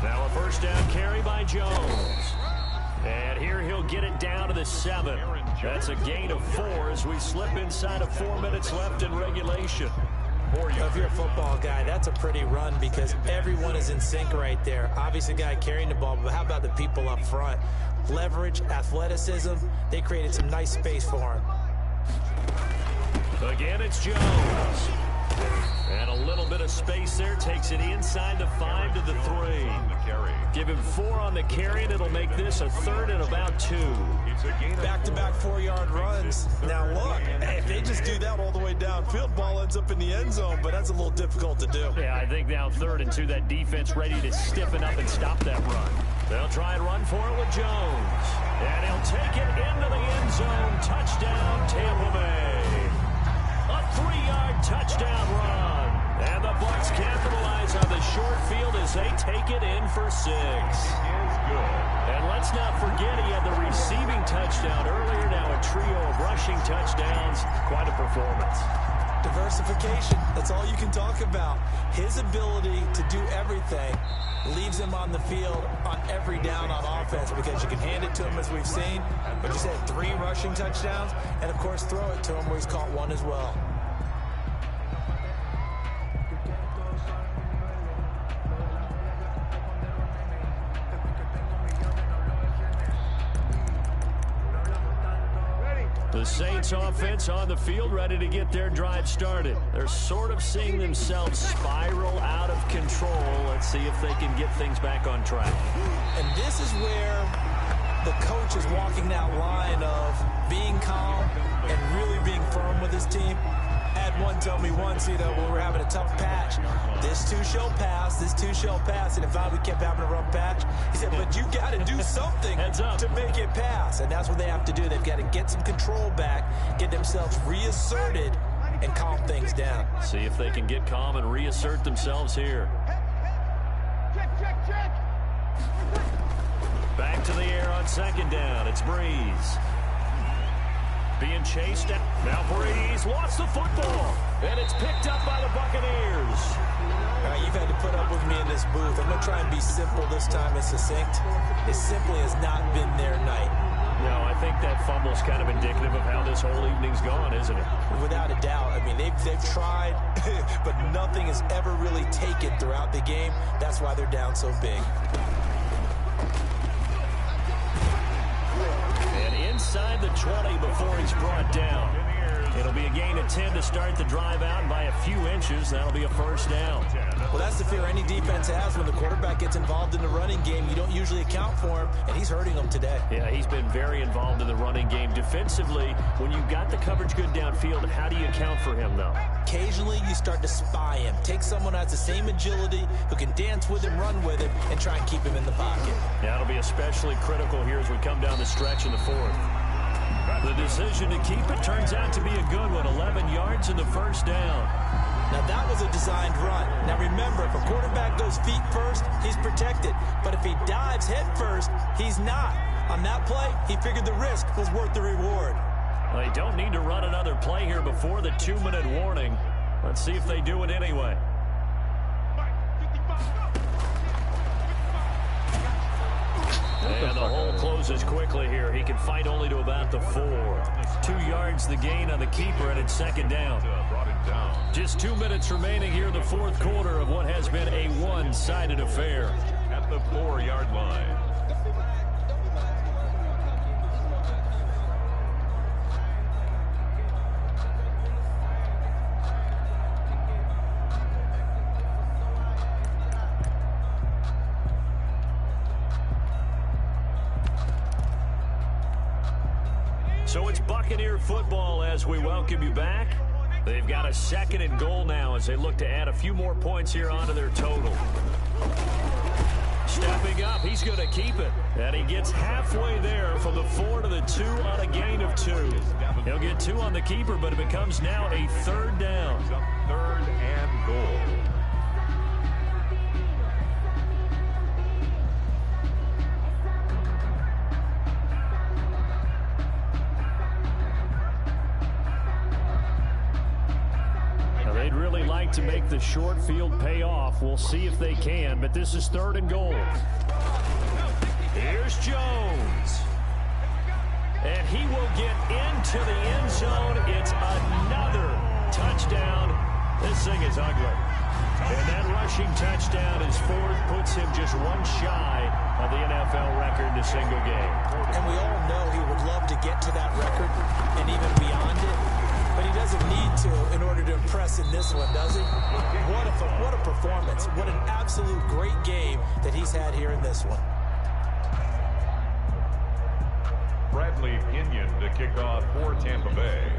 S5: Now a first down carry by Jones. And here he'll get it down to the 7. That's a gain of 4 as we slip inside of 4 minutes left in regulation.
S7: If you're a football guy, that's a pretty run because everyone is in sync right there. Obviously, the guy carrying the ball, but how about the people up front? Leverage, athleticism, they created some nice space for him.
S5: Again, it's Jones. And a little bit of space there. Takes it inside the 5 to the 3. Give him 4 on the carry, and it'll make this a 3rd and about 2.
S7: Back-to-back 4-yard runs. Now, look, if they just do that all the way downfield, ball ends up in the end zone, but that's a little difficult to do.
S5: Yeah, I think now 3rd and 2, that defense ready to stiffen up and stop that run. They'll try and run for it with Jones. And he'll take it into the end zone. Touchdown, Tampa Bay. A 3-yard touchdown run. And the Bucs capitalize on the short field as they take it in for 6. And let's not forget he had the receiving touchdown earlier. Now a trio of rushing touchdowns. Quite a performance.
S7: Diversification, that's all you can talk about. His ability to do everything leaves him on the field on every down on offense because you can hand it to him as we've seen, but you said 3 rushing touchdowns, and of course throw it to him where he's caught 1 as well.
S5: The Saints offense on the field ready to get their drive started. They're sort of seeing themselves spiral out of control. Let's see if they can get things back on track.
S7: And this is where the coach is walking that line of being calm and really being firm with his team. Add 1 did tell me once, when we were having a tough patch, this too shall pass, this too shall pass. And if we kept having a rough patch, he said, but you got to do something to make it pass. And that's what they have to do. They've got to get some control back, get themselves reasserted, and calm things down.
S5: See if they can get calm and reassert themselves here. Back to the air on second down. It's Breeze. Being chased out. Now Breeze lost the football. And it's picked up by the Buccaneers.
S7: All right, you've had to put up with me in this booth. I'm going to try and be simple this time and succinct. It simply has not been their night.
S5: No, I think that fumble's kind of indicative of how this whole evening's gone, isn't it?
S7: Without a doubt. I mean, they've tried, but nothing has ever really taken throughout the game. That's why they're down so big.
S5: And inside the 20 before he's brought down. It'll be a gain of 10 to start the drive out, and by a few inches, that'll be a first down.
S7: Well, that's the fear any defense has when the quarterback gets involved in the running game. You don't usually account for him, and he's hurting them today.
S5: Yeah, he's been very involved in the running game. Defensively, when you've got the coverage good downfield, how do you account for him, though?
S7: Occasionally, you start to spy him. Take someone who has the same agility, who can dance with him, run with him, and try and keep him in the pocket.
S5: Yeah, it'll be especially critical here as we come down the stretch in the fourth. The decision to keep it turns out to be a good one. 11 yards in the first down.
S7: Now, that was a designed run. Now, remember, if a quarterback goes feet first, he's protected. But if he dives head first, he's not. On that play, he figured the risk was worth the reward.
S5: Well, they don't need to run another play here before the 2-minute warning. Let's see if they do it anyway. And the hole closes quickly here. He can fight only to about the 4. 2 yards the gain on the keeper, and it's second down. Just 2 minutes remaining here in the fourth quarter of what has been a one-sided affair.
S6: At the 4-yard line.
S5: So it's Buccaneer football as we welcome you back. They've got a 2nd and goal now as they look to add a few more points here onto their total. Stepping up, he's going to keep it. And he gets halfway there from the 4 to the 2 on a gain of 2. He'll get 2 on the keeper, but it becomes now a 3rd down.
S6: 3rd and goal.
S5: They'd really like to make the short field pay off. We'll see if they can, but this is 3rd and goal. Here's Jones. And he will get into the end zone. It's another touchdown. This thing is ugly. And that rushing touchdown is 4th, puts him just 1 shy of the NFL record in a single game.
S7: And we all know he would love to get to that record and even beyond it. But he doesn't need to in order to impress in this one, does he? What a performance. What an absolute great game that he's had here in this one.
S6: Bradley Pinion to kick off for Tampa Bay.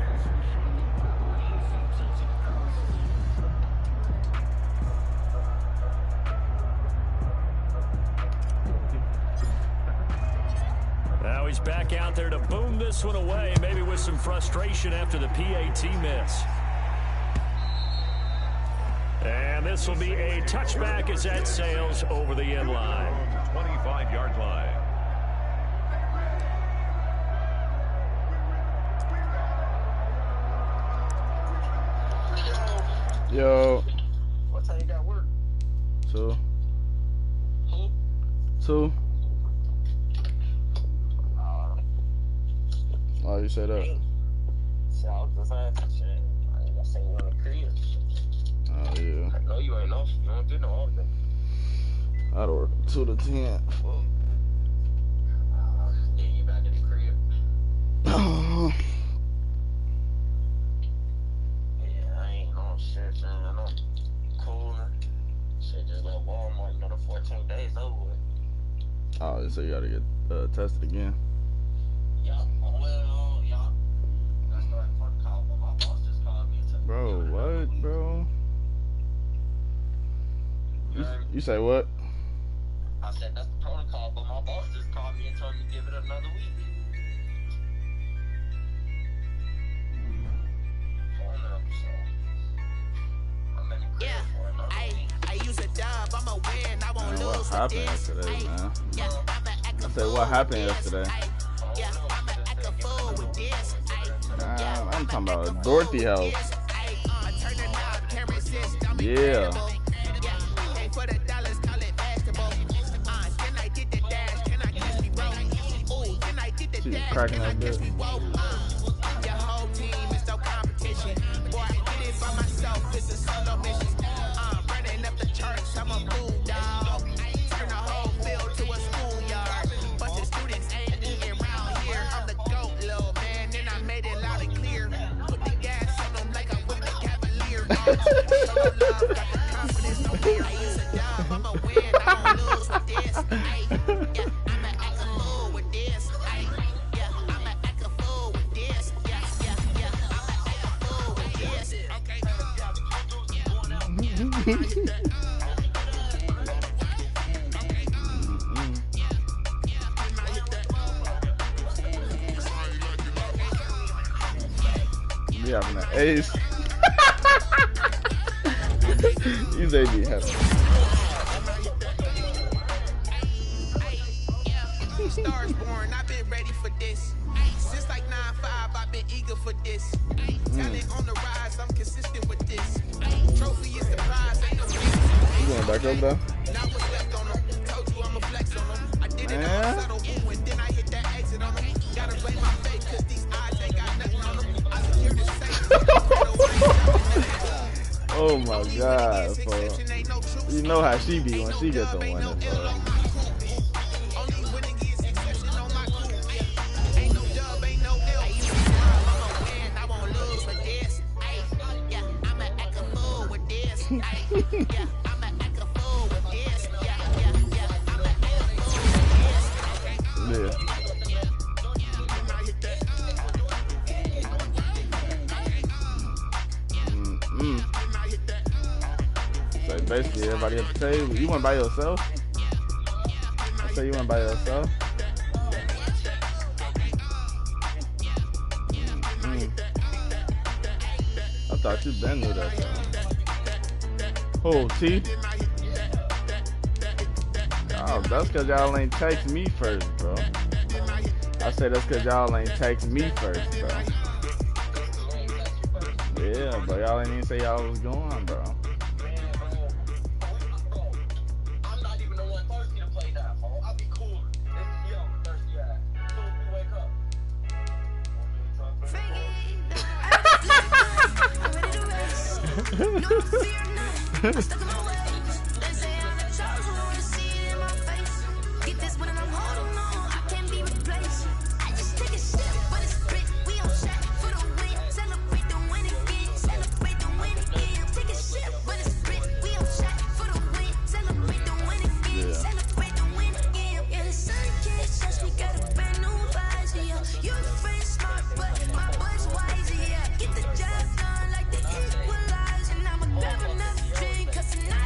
S5: Now he's back out there to boom this one away, maybe with some frustration after the PAT miss. And this will be a touchback as that sails over the end line.
S6: 25-yard line.
S8: Yo.
S9: What time you got work?
S8: 2.
S9: Who?
S8: 2. Oh, you say that?
S9: So I was just saying, shit, I seen you in the crib.
S8: Oh, yeah.
S9: I know you ain't off. You don't do no all day.
S8: I'd work 2 to 10.
S9: Yeah, you back in the crib. Yeah, I ain't on shit, man. I'm cooling. Shit, just go to Walmart. You know, the 14 days over with.
S8: Oh, so you gotta get tested again.
S9: Yeah, well, yeah. I started for the call, but my boss just called me and told me.
S8: Bro, what? You say what?
S9: I said that's the protocol, but my boss just called me and told me to give it another week.
S4: Yeah, I use a dub, I'm a win, I won't lose.
S8: What happened yesterday, man? I said, what happened yesterday?
S4: Yeah, I'ma act a fool with this.
S8: I'm talking about Dorothy House. Yeah. She was cracking that bitch.
S4: Your whole team is no competition. Boy, I did it by myself, it's a solo mission. Running up the church, I'm a fool, dog. Turn the whole field to a schoolyard. Bunch of students ain't eating around here. I'm the GOAT, little man, and I made it loud and clear. Put the gas on them like I'm with the Cavalier. Show no love, got the confidence, no fear. I use a dub, I'm a win, I don't lose with this. Yeah, I'ma act a fool with this. Yeah, I'ma act a fool with this. Yeah, I'ma act a fool with this. Okay.
S8: You having an ace. You say be happy.
S4: Stars born, I've been ready for this. Since like 9-5, I've been eager for this. Talent on the rise, I'm consistent with this. Trophy is the prize, ain't no
S8: You going back up though?
S4: now what's left on them. Told you I'ma flex on them. I did it on subtle, ooh, and then I hit that exit on them. Gotta blame my fate, cause these eyes ain't got nothing on them. I secure the safe.
S8: Oh my God, bro. You know how she be when she gets the one, bro.
S4: Yeah, I'ma act a fool with this. Yeah, I'ma act a fool with this.
S8: So basically, everybody at the table. You went by yourself? I say you went by yourself. I thought you been knew that song. Oh, T. Oh, that's because y'all ain't text me first, bro. I said that's because y'all ain't text me first, bro. Yeah, but y'all ain't even say y'all was going, bro.
S9: I'm not even the one thirsty to play that, bro. I'll be cooler. Yo, thirsty ass. Soon as we wake up.
S10: I'm stuck in my ways. They say I'm the chosen one to see it in my face. Get this one and I'm holding on. I can't be replaced. I just take a sip, but it's split. We on shot for the win. Celebrate the win again. Celebrate the win again. Take a sip, but it's split. We on shot for the win. Celebrate the win again. Celebrate the win again. Yeah, the sun can't touch me. Got a brand new visor. Yeah, you're friend smart, but my boy's wiser. Yeah, get the job done like the equalizer. I'ma grab another drink, cause tonight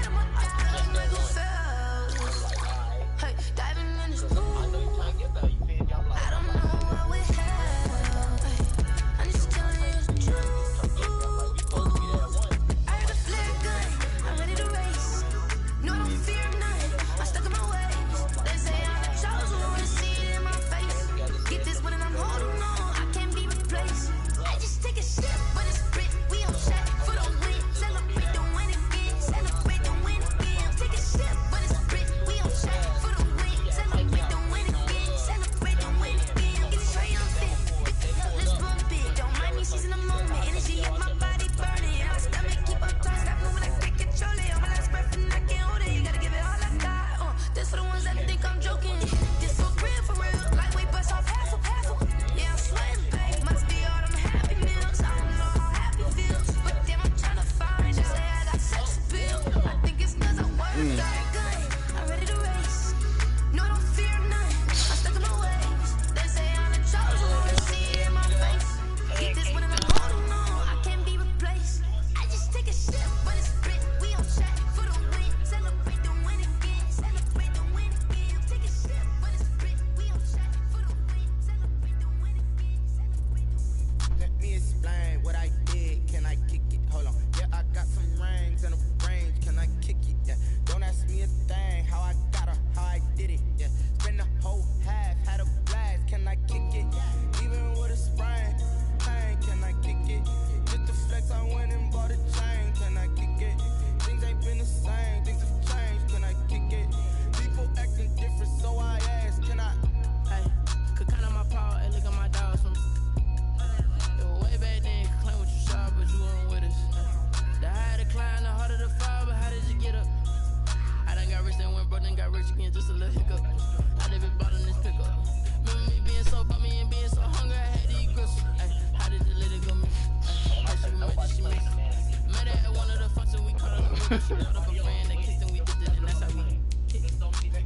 S2: Let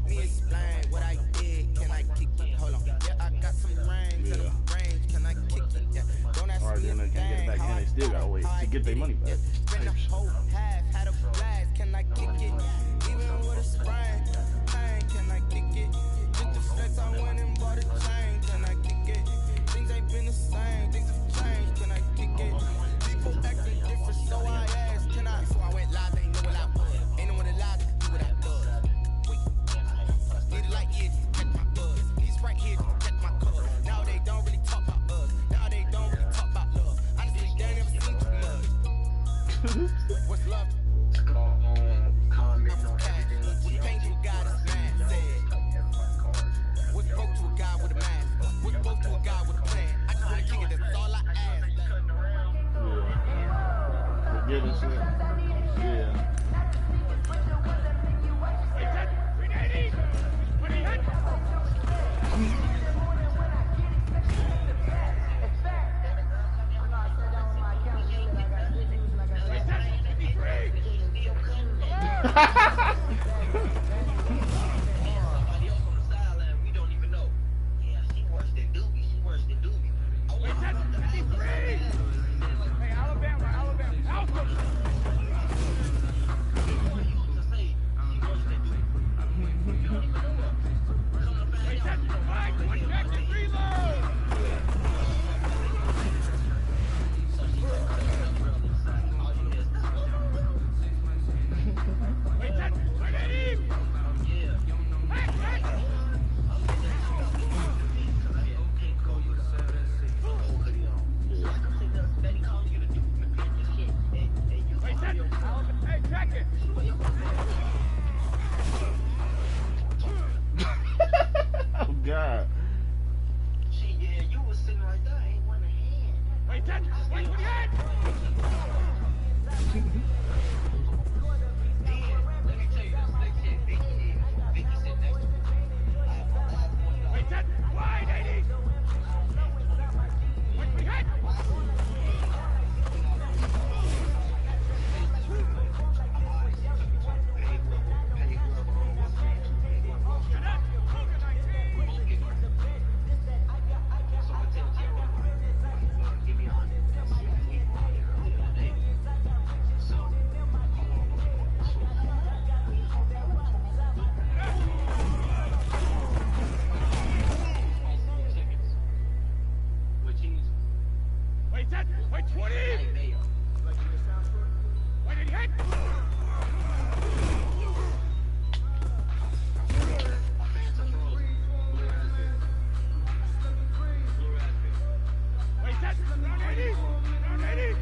S2: me explain what I did. Can I kick it? Hold on. Yeah, I got some rings and a range. Can I kick it? Yeah. Don't ask
S8: Alright,
S2: me
S8: then they can't get it back, and they still gotta wait to get their money back.
S2: Spend a whole half, had a blast. Can I kick it? Even with a sprain, pain. Can I kick it? Just the flex, I went and bought a chain. Can I kick it? Things ain't been the same. Things have changed. Can I kick it? People acting different, so I asked. Can I? So I went live, ain't know what I was. Ain't no one alive that can do what I do. Need a light here to check my buzz. These right here to check my color. Now they don't really talk about us. Now they don't really talk about love. Honestly, they ain't never seen too much. What's love? I'm from cash. What's pain to a guy that's mad? Said. What's broke to a guy with a mask? What's broke to a guy with a plan? I just wanna kick it, that's all I ask.
S8: Yeah. Forget it, shit. Yeah. Oh God.
S9: Yeah, you was sitting right there. I ain't one hand.
S3: Wait, touch! Wait, what you
S9: Let me tell you this. Next hit, Vicky sit next to me.
S3: Wait, touch! Wide, 80! Wait, we hit! Wait, touch! Wait, 20! Wait, it hit! Wait, touch! Down 80! Down 80!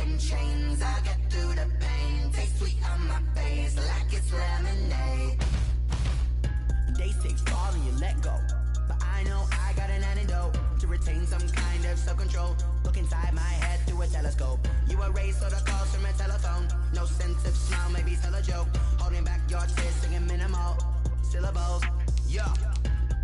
S10: in chains. I get through the pain. Taste sweet on my face like it's lemonade. They say fall and you let go, but I know I got an antidote to retain some kind of self-control. Look inside my head through a telescope. You erase all the calls from a telephone. No sense of smile, maybe tell a joke. Holding back your tears, singing minimal syllables. Yeah,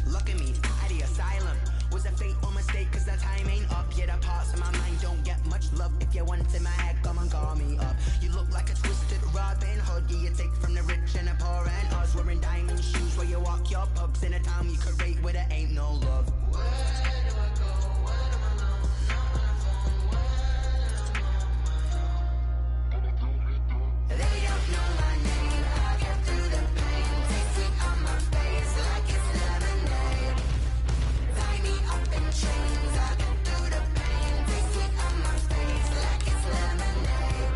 S10: look at me, at the asylum. Was a fate or mistake, cause the time ain't up. Yeah, the parts of my mind don't get much love. If you want in my head, come and call me up. You look like a twisted Robin Hood. Yeah, you take from the rich and the poor and us. Wearing diamond shoes where you walk your pugs in a town you could rate where there ain't no love. Where do I go? Where do I know? They don't know my name. I get through the pain. Taste sweet on my face like it's lemonade. Tie me up in chains. I get through the pain. Taste sweet on my face like it's lemonade.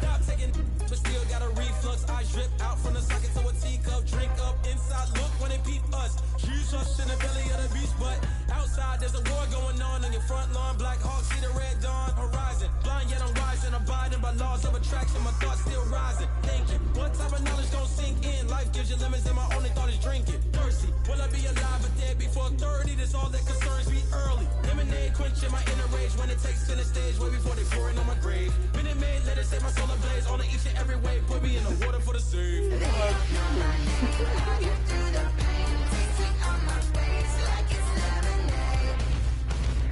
S3: Stop taking, but still got a reflux. I drip out from the socket to a teacup. Drink up inside, look when they peep us. Shoes us in the belly of the beast, but outside there's a war going on your front lawn. Black Hawk, see the red dawn horizon. Blind yet I'm rising, abiding by laws of attraction. My thoughts still rising, thinking what type of knowledge don't sink in? Life gives you limits and my only thought is drinking. Thirsty, will I be alive or dead before 30? That's all that concerns me early. Lemonade quenching my inner rage when it takes center stage way before they pour it on my grave. Minute Maid, let it set my soul ablaze on each and every way. Put me in the water for the save.
S10: They don't know my name. I get through the pain. Taste sweet on my face like it's lemonade.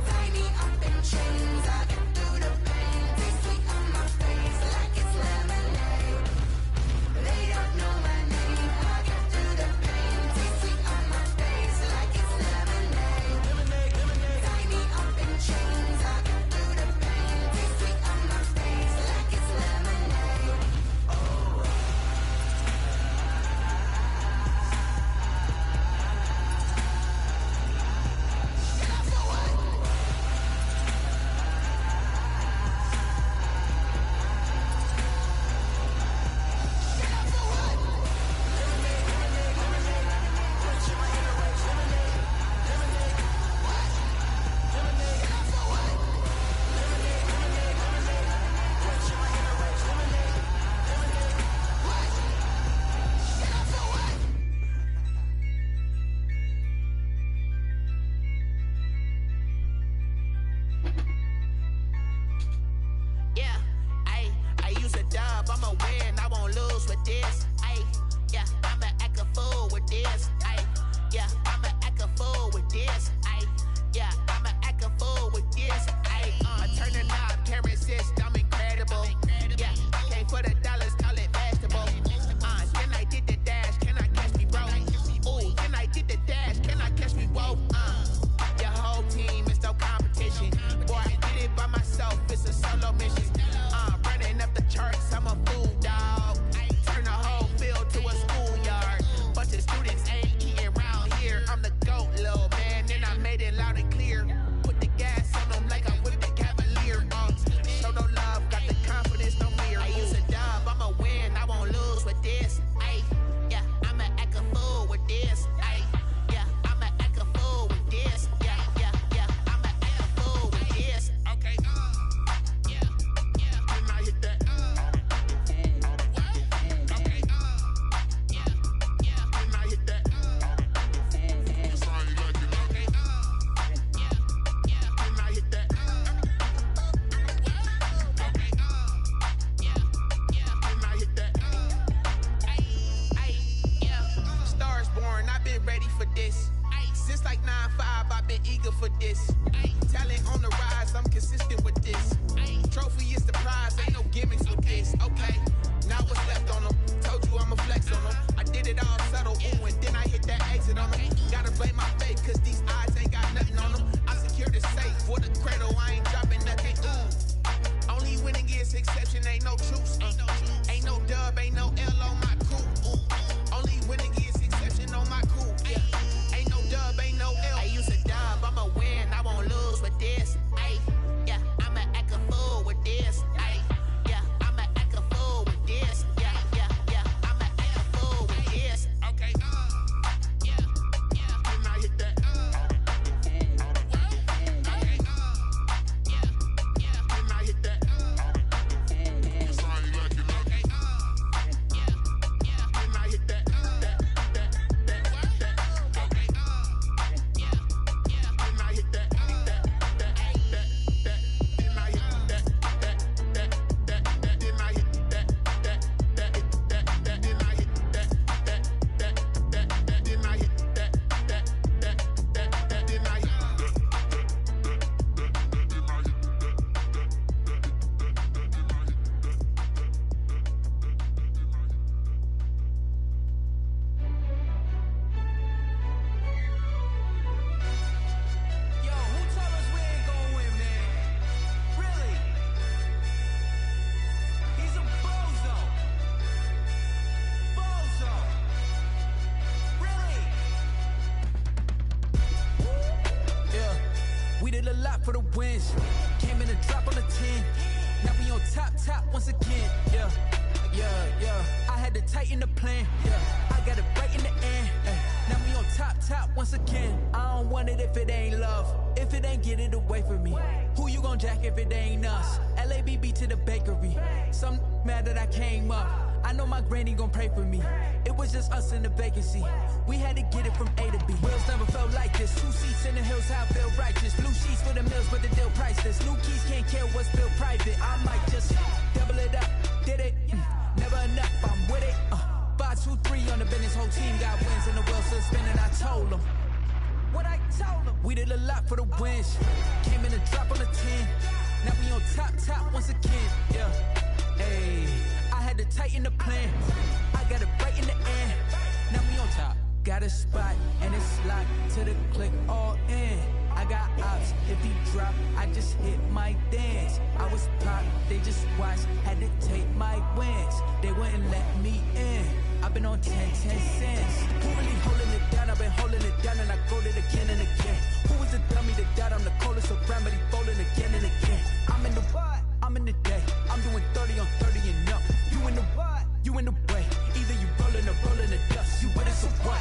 S10: Tie me up in chains. I get through the pain. Taste sweet on my face like it's lemonade. They don't know my name. I get through the pain. Taste sweet on my face like it's lemonade. Tie me up in chains. I get through the pain. Taste sweet on my face like it's lemonade. Oh.
S4: Yeah, I use a dub, I'ma win, I won't lose with this. Yeah, I'ma act a fool with this. Yeah, I'ma act a fool with this. Yeah, I'ma act a fool with this. I turn the knob, can't resist, I'm incredible. Yeah, came for the dollars, call it vegetable. Then I did the dash, can I catch me, bro? Ooh, then I did the dash, can I catch me, whoa? Your whole team is no competition. Boy, I did it by myself, it's a solo mission. Running up the charts, I'm a fool, dog. Turn the whole field to a schoolyard. Bunch of students ain't eating around here. I'm the GOAT, little man, and I made it loud and clear. Put the gas on them like I'm with the Cavalier. Show no love, got the confidence, no fear. I use a dub, I'ma win, I won't lose with this. Yeah, I'ma act a fool with this. Yeah, I'ma act a fool with this. Yeah, I'ma act a fool with this. Okay, yeah, when I hit that, okay, yeah, when I hit that, it's all you like it, okay, yeah, when I hit that, okay, yeah, when I hit that, yeah, stars born, I've been ready for this. Since like 9-5, I've been eager for this. Talent on the rise, I'm consistent with this. Trophy is the prize, ain't no gimmicks with this. Okay, now what's left on them? Told you I'ma flex on them. I did it all subtle, ooh, and then I hit that exit on them. Gotta blame my fate, cause these eyes ain't got nothing on them. I secured the safe for the cradle, I ain't dropping nothing, ooh. Only winning is exception, ain't no truce. Ain't no dub, ain't no L on my crew. Only winning is exception on my crew. Yeah. Ain't no dub, ain't no L. I use a dub, I'ma win, I won't lose with this. Yeah, I'ma act a fool with this. Yeah, I'ma act a fool with this. Yeah, I'ma act a fool with this. Okay, yeah, when I hit that,
S3: lot for the wins. Came in a drop on the 10. Now we on top once again. Yeah. I had to tighten the plan. Yeah. I got it right in the end. Now we on top once again. I don't want it if it ain't love. If it ain't, get it away from me. Who you gon' jack if it ain't us? LABB to the bakery. Some mad that I came up. I know my granny gon' pray for me. It was just us in the vacancy. We had to get it from A to B. Wheels never felt like this. 2 seats in the hills, how I feel righteous. Blue sheets for the mills, but the deal priceless. New keys can't care what's built private. I might just double it up. Did it? Never enough, I'm with it. 5, 2, 3 on the business. Whole team got wins and the wheels still spinning. I told them what I told them. We did a lot for the wins. Came in a drop on the 10. Now we on top once again. Yeah. Hey. I had to tighten the plan. I got it right in the end. Now we on top. Got a spot and it's locked to the click all in. I got ops. If he drop, I just hit my dance. I was pop, they just watched. Had to take my wins. They wouldn't let me in. I've been on 10 cents. Who really holding it down? I've been holding it down and I go it again and again. Who was the dummy that died? I'm the coldest around, but he folding again and again. I'm in the what? I'm in the day. I'm doing 30 on 30 and up. You in the what? You in the way. Either you rolling or rolling the dust. You with us or what?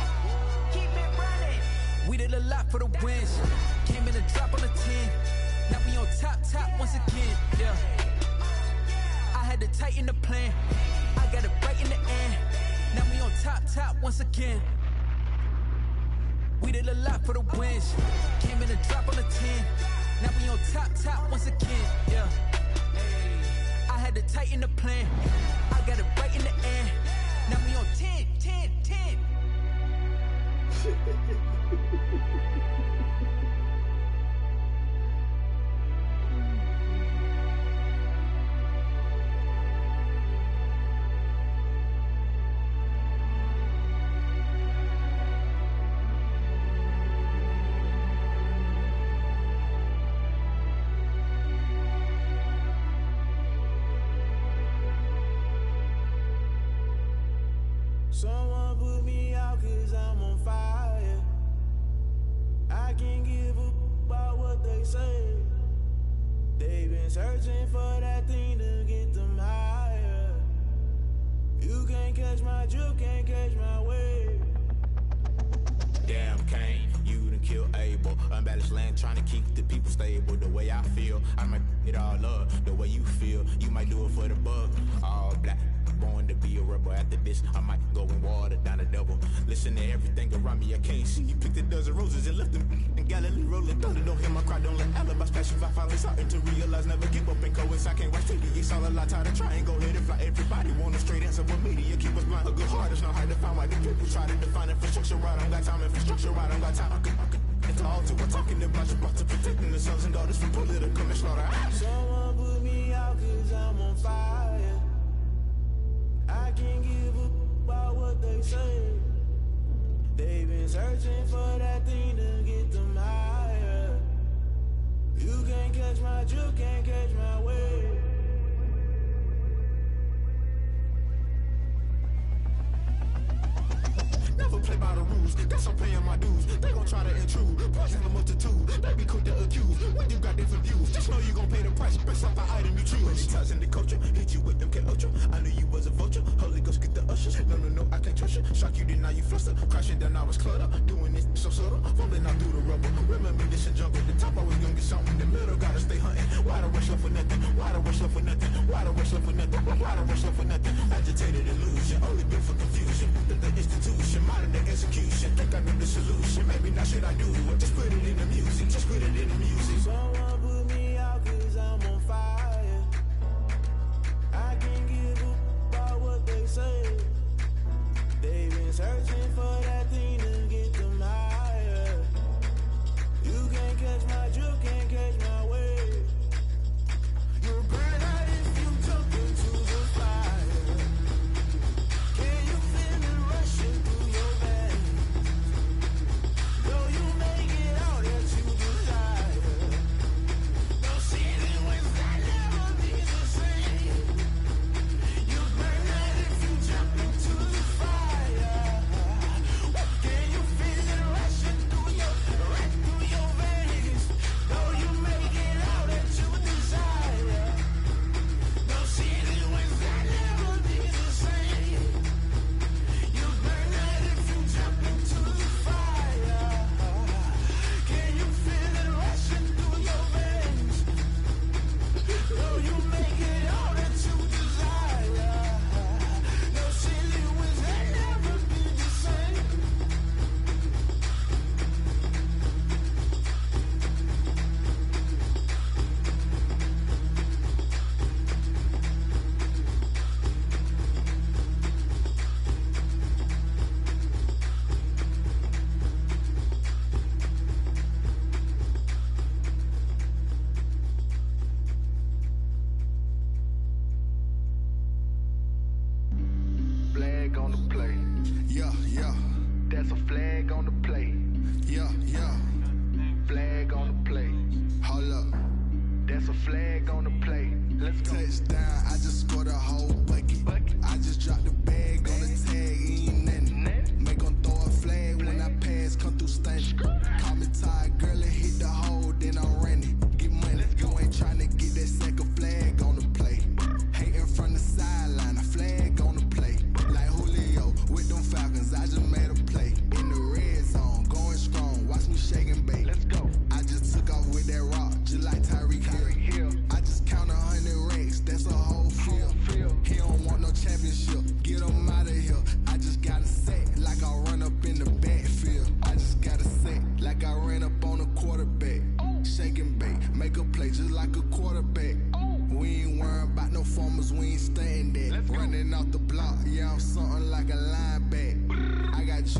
S3: Keep it running. We did a lot for the wins. Came in a drop on the 10. Now we on top once again. Yeah. I had to tighten the plan. I got it right in the end. Now we on top once again. We did a lot for the wins. Came in a drop on the 10. Now we on top once again. Yeah. I had to tighten the plan. I got it right in the end. Now we on 10.
S2: Someone put me out 'cause I'm on fire. I can't give a about what they say. They've been searching for that thing to get them higher. You can't catch my drift, can't catch my wave.
S11: Damn Kane, you done killed Abel. Unbalanced land trying to keep the people stable. The way I feel, I might it all up. The way you feel, you might do it for the buck. All black, born to be a rebel. After this, I might go and water down the double. Listen to everything around me, I can't see. You picked a dozen roses and left them in Galilee rolling thunder. Don't hear my cry, don't let alibis pass you. I finally starting to realize, never give up and coincide. I can't watch TV, it's all a lot. Tired of trying, go ahead and fly. Everybody want a straight answer with media. Keep us blind, a good heart is not hard to find. Why the people try to define infrastructure right? I don't got time, infrastructure right, I don't got time. I could it's all to we're talking about to protecting the sons and daughters from political and slaughter.
S2: Someone put me out 'cause I'm on fire. I can't give a about what they say. They've been searching for that thing to get them higher. You can't catch my drift, can't catch my wave.
S11: Never play by the rules, guess I'm paying my dues. They gon' try to intrude, poison the multitude. They be quick to accuse, when you got different views. Just know you gon' pay the price, based off the item you choose. Ties in the culture, hit you with them K-Ultra. I knew you was a vulture, Holy Ghost get the ushers. No, I can't trust you. Shock you, then now you fluster. Crashing down, I was cluttered. Doing this so subtle, falling out through the rubble. Remember this in jungle, the top always gonna get something. In the middle, gotta stay hunting. Why the rush left for nothing? Why the rush left for nothing? Why the rush left for nothing? Why the rush left for nothing? Agitated illusion, only built for confusion. The institution, modern day execution. Think I know the solution. Maybe not should I do it? Just put it in the music. Just put it in the music.
S2: Someone put me out 'cause I'm on fire. I can't give a about what they say. They've been searching for that thing to get them higher. You can't catch my drift, can't catch my wave. You'll burn out if you jump into the fire. Can you feel it rushing through your veins? Though you make it out that you desire. No ceiling without never be the same. You burn out if you jump into the fire.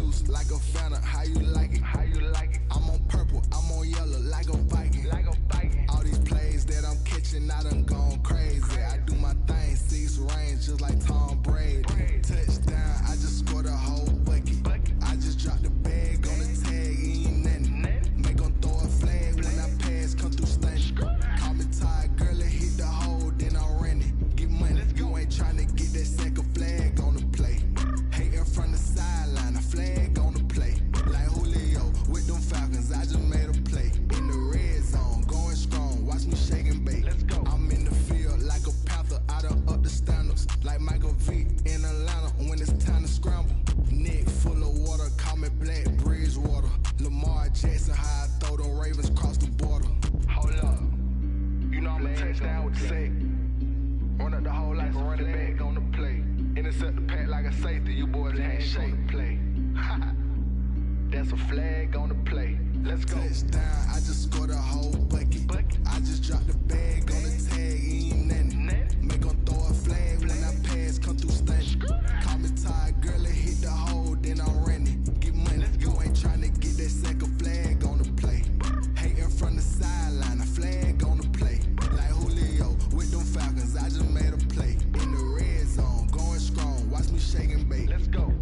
S11: juice like a Fanta. How you like it? How you like it? I'm on purple, I'm on yellow like a Viking. Like a Viking. All these plays that I'm catching, I done gone crazy. I do my thing, 6 range just like Tom Brady. Touchdown, I just scored a whole bucket. I just dropped the bag on the tag, ain't nothing. Make 'em throw a flag when I pass, come through stunning. Call me tired, girl, it hit the hole, then I ran it. Get money, you ain't tryna get that second flag on the play. Hating from the sideline, a flag on the play. Like Julio with them Falcons, I just made a play. In the red zone, going strong, watch me shake and bake. Let's go. I'm in the field like a panther, I done up the standards. Like Michael Vick in Atlanta when it's time to scramble. Neck full of water, call me Black Bridgewater. Lamar Jackson, how I throw them Ravens cross the border. Hold up, you know I'm a touchdown with the sack. Run up the hole like a running back on the play. Intercept the pack like a safety, you boys can't shake play. That's a flag on the play. Let's go. Touchdown, I just scored a whole bucket. I just dropped the bag on the tag, ain't nothing. Make 'em throw a flag when I pass, come through stunning. Call me tired, girl, it hit the hole, then I ran it. Get money, you ain't tryna get that second flag on the play. Hating from the sideline, a flag on the play. Like Julio with them Falcons, I just made a play. In the red zone, going strong, watch me shake and bake. Let's go.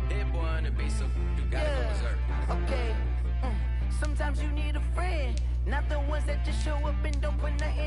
S3: Hit boy on the beat, so you gotta go berserk.
S10: Okay. Sometimes you need a friend, not the ones that just show up and don't put nothing